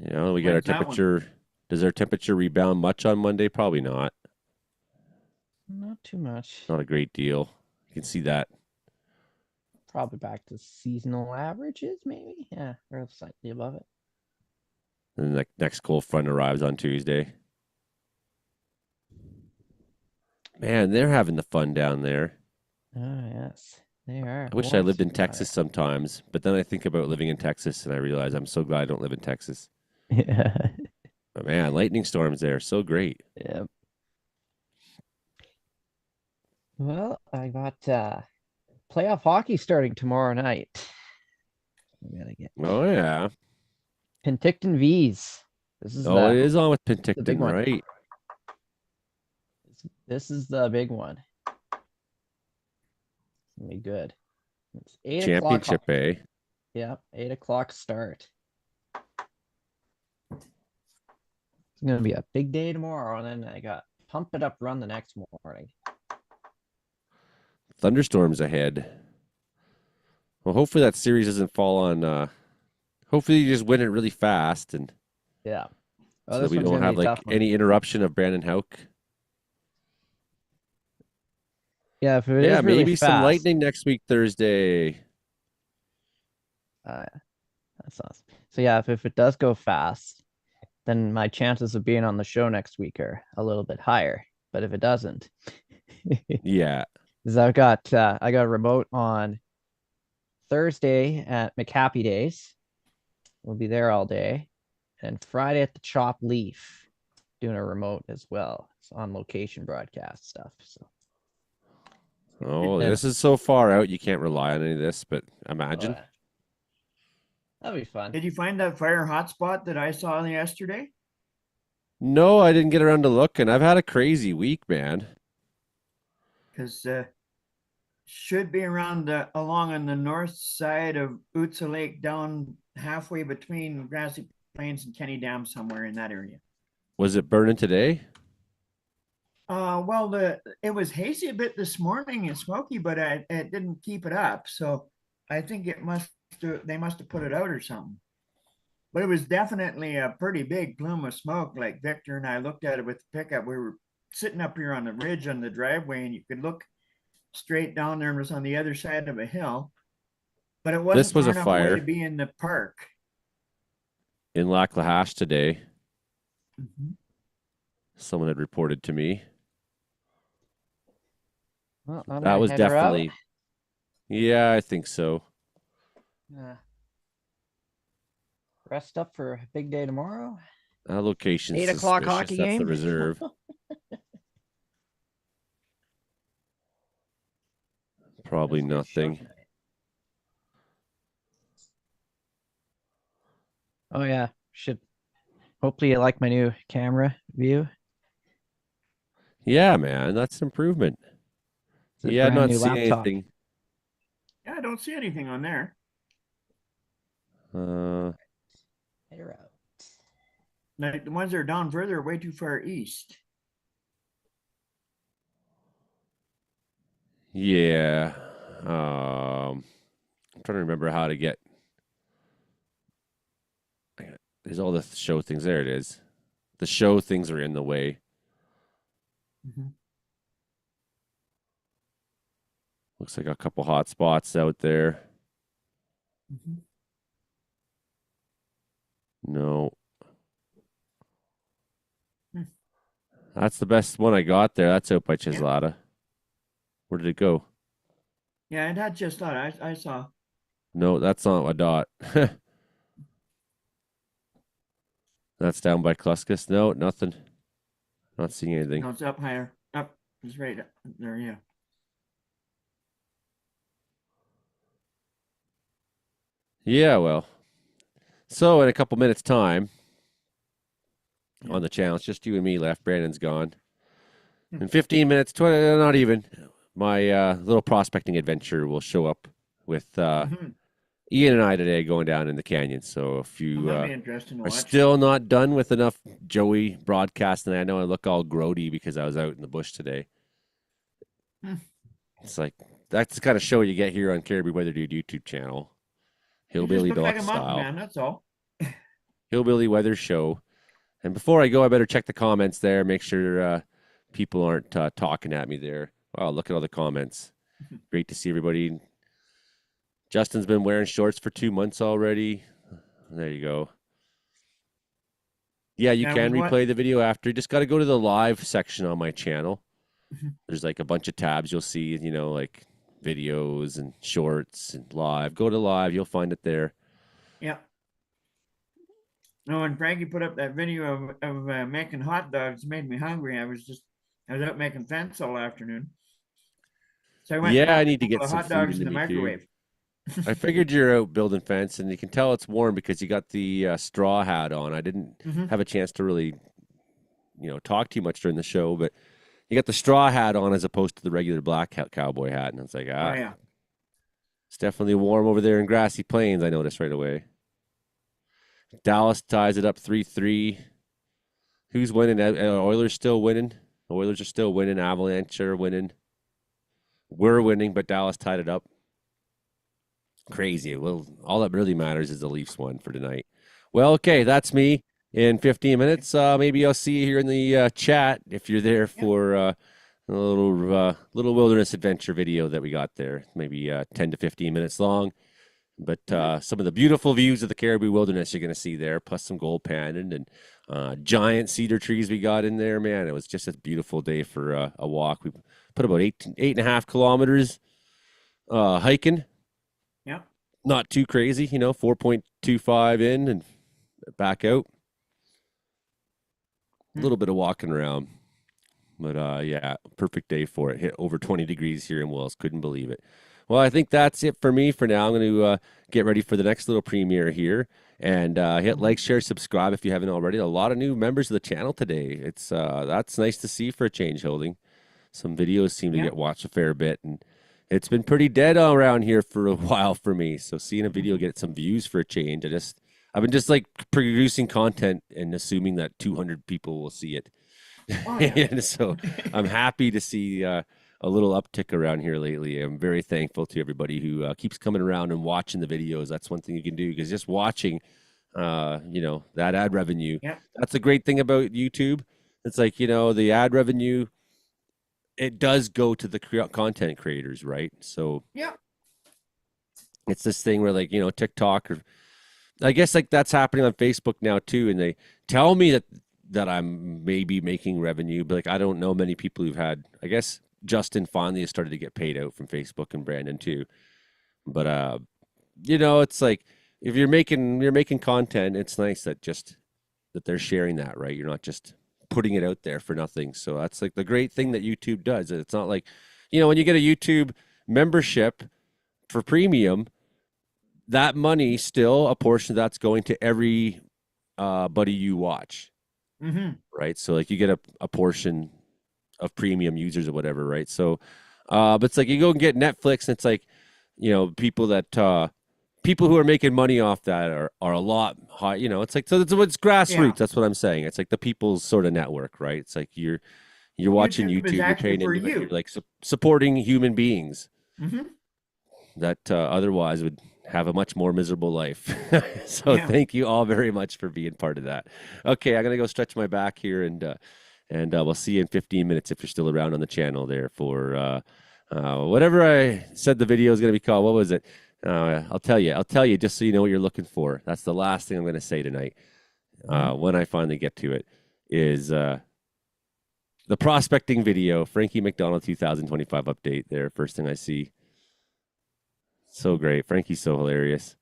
We get our temperature. Does our temperature rebound much on Monday? Probably not. Not too much. Not a great deal. You can see that. Probably back to seasonal averages, maybe. Yeah, or slightly above it. And the next cold front arrives on Tuesday. Man, they're having the fun down there. Oh, yes, they are. I wish I lived in Texas sometimes, but then I think about living in Texas and I realize I'm so glad I don't live in Texas. Yeah. But man, lightning storms there, so great. Yeah. Well, I got playoff hockey starting tomorrow night. We gotta get. Oh yeah. Penticton V's. This is it is on with Penticton, right? This is the big one. gonna be good. It's 8 o'clock. Championship, eh? Yeah, 8 o'clock start. It's gonna be a big day tomorrow, and then I got Pump It Up run the next morning. Thunderstorms ahead. Well, hopefully that series doesn't fall on. Hopefully you just win it really fast, and yeah, so that we don't have like any interruption of Brandon Houck. Yeah, if it is maybe really some fast, lightning next week Thursday. That's awesome. So yeah, if it does go fast, then my chances of being on the show next week are a little bit higher. But if it doesn't, yeah, because I got a remote on Thursday at McHappy Days. We'll be there all day, and Friday at the Chop Leaf, doing a remote as well. It's on location broadcast stuff. So. Oh, this is so far out you can't rely on any of this, but imagine. That'd be fun. Did you find that fire hotspot that I saw yesterday? No, I didn't get around to looking. I've had a crazy week, man. Because should be around along on the north side of Utsa Lake, down halfway between Grassy Plains and Kenny Dam, somewhere in that area. Was it burning today? Well, it was hazy a bit this morning and smoky, but it didn't keep it up. So I think they must have put it out or something. But it was definitely a pretty big plume of smoke. Like Victor and I looked at it with the pickup. We were sitting up here on the ridge on the driveway, and you could look straight down there, and it was on the other side of a hill. But it wasn't This was far a enough fire away to be in the park. In Lac La Hache today. Mm-hmm. Someone had reported to me. Well, that was definitely. Yeah, I think so. Rest up for a big day tomorrow. Location 8 o'clock hockey That's game. the reserve. Probably nothing. Oh yeah, hopefully you like my new camera view. Yeah, man, that's an improvement. Yeah, not seeing anything. Yeah, I don't see anything on there. They're out. Like the ones that are down further are way too far east. Yeah. I'm trying to remember how to get. There's all the show things. There it is. The show things are in the way. Mm-hmm. Looks like a couple hot spots out there. Mm-hmm. No. That's the best one I got there. That's out by Chislada. Yeah. Where did it go? Yeah, it had just thought I saw. No, that's not a dot. That's down by Kluskus. No, nothing. Not seeing anything. No, it's up higher. Up. It's right up there, yeah. Yeah, well. So in a couple minutes' time on the channel, it's just you and me left. Brandon's gone. In 15 minutes, 20, not even, my little prospecting adventure will show up with Ian and I today going down in the canyon. So if you are still not done with enough Joey broadcasting, I know I look all grody because I was out in the bush today. It's like, that's the kind of show you get here on Caribou Weather Dude YouTube channel. Hillbilly Deluxe like a style. Man, that's all. Hillbilly Weather Show. And before I go, I better check the comments there, make sure people aren't talking at me there. Wow, look at all the comments. Great to see everybody. Justin's been wearing shorts for 2 months already. There you go. Yeah, you can replay the video after. You just got to go to the live section on my channel. There's like a bunch of tabs you'll see, you know, like videos and shorts and live. Go to live, you'll find it there. Yeah. No, when Frankie put up that video of making hot dogs, it made me hungry. I was out making fence all afternoon. So I went. I need to get some hot dogs food in the microwave. I figured you're out building fence, and you can tell it's warm because you got the straw hat on. I didn't have a chance to really, talk too much during the show, but you got the straw hat on as opposed to the regular black cowboy hat, and I was like, Oh, yeah. definitely warm over there in Grassy Plains, I noticed right away. Dallas ties it up 3-3. Who's winning? Oilers still winning. Oilers are still winning. Avalanche are winning. We're winning, but Dallas tied it up. Crazy. Well, all that really matters is the Leafs won for tonight. Well, okay, that's me. In 15 minutes, maybe I'll see you here in the chat if you're there for a little wilderness adventure video that we got there. Maybe 10 to 15 minutes long. But some of the beautiful views of the Caribou Wilderness you're going to see there, plus some gold panning and giant cedar trees we got in there. Man, it was just a beautiful day for a walk. We put about 8.5 kilometers hiking. Yeah. Not too crazy, 4.25 in and back out. A little bit of walking around. But yeah, perfect day for it. Hit over 20 degrees here in Wills. Couldn't believe it. Well, I think that's it for me for now. I'm going to get ready for the next little premiere here. And hit like, share, subscribe if you haven't already. A lot of new members of the channel today. It's that's nice to see for a change, Holding. Some videos seem to get watched a fair bit. And it's been pretty dead all around here for a while for me. So seeing a video get some views for a change, I've been just like producing content and assuming that 200 people will see it. Oh, yeah. And so I'm happy to see a little uptick around here lately. I'm very thankful to everybody who keeps coming around and watching the videos. That's one thing you can do, because just watching, that ad revenue, that's a great thing about YouTube. It's like, the ad revenue, it does go to the content creators, right? So it's this thing where like, TikTok, or I guess like that's happening on Facebook now too. And they tell me that I'm maybe making revenue, but like, I don't know many people who've had, I guess Justin finally has started to get paid out from Facebook, and Brandon too. But, it's like, if you're making content, it's nice that they're sharing that, right? You're not just putting it out there for nothing. So that's like the great thing that YouTube does. It's not like, when you get a YouTube membership for premium, that money still, a portion of that's going to every buddy you watch. Mm-hmm. Right. So like you get a portion of premium users or whatever. Right. So, but it's like you go and get Netflix, and it's like, people who are making money off that are a lot high, it's like, so it's grassroots. Yeah. That's what I'm saying. It's like the people's sort of network, right? It's like you're watching YouTube, you're paying into it, you're like supporting human beings that otherwise would have a much more miserable life. So thank you all very much for being part of that. Okay, I'm gonna go stretch my back here, and we'll see you in 15 minutes if you're still around on the channel there for whatever I said the video is gonna be called. What was it? I'll tell you just so you know what you're looking for. That's the last thing I'm gonna say tonight. When I finally get to it, is the prospecting video, Frankie McDonald 2025 update there. First thing I see. So great. Frankie's so hilarious.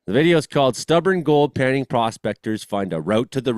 The video is called "Stubborn Gold Panning Prospectors Find a Route to the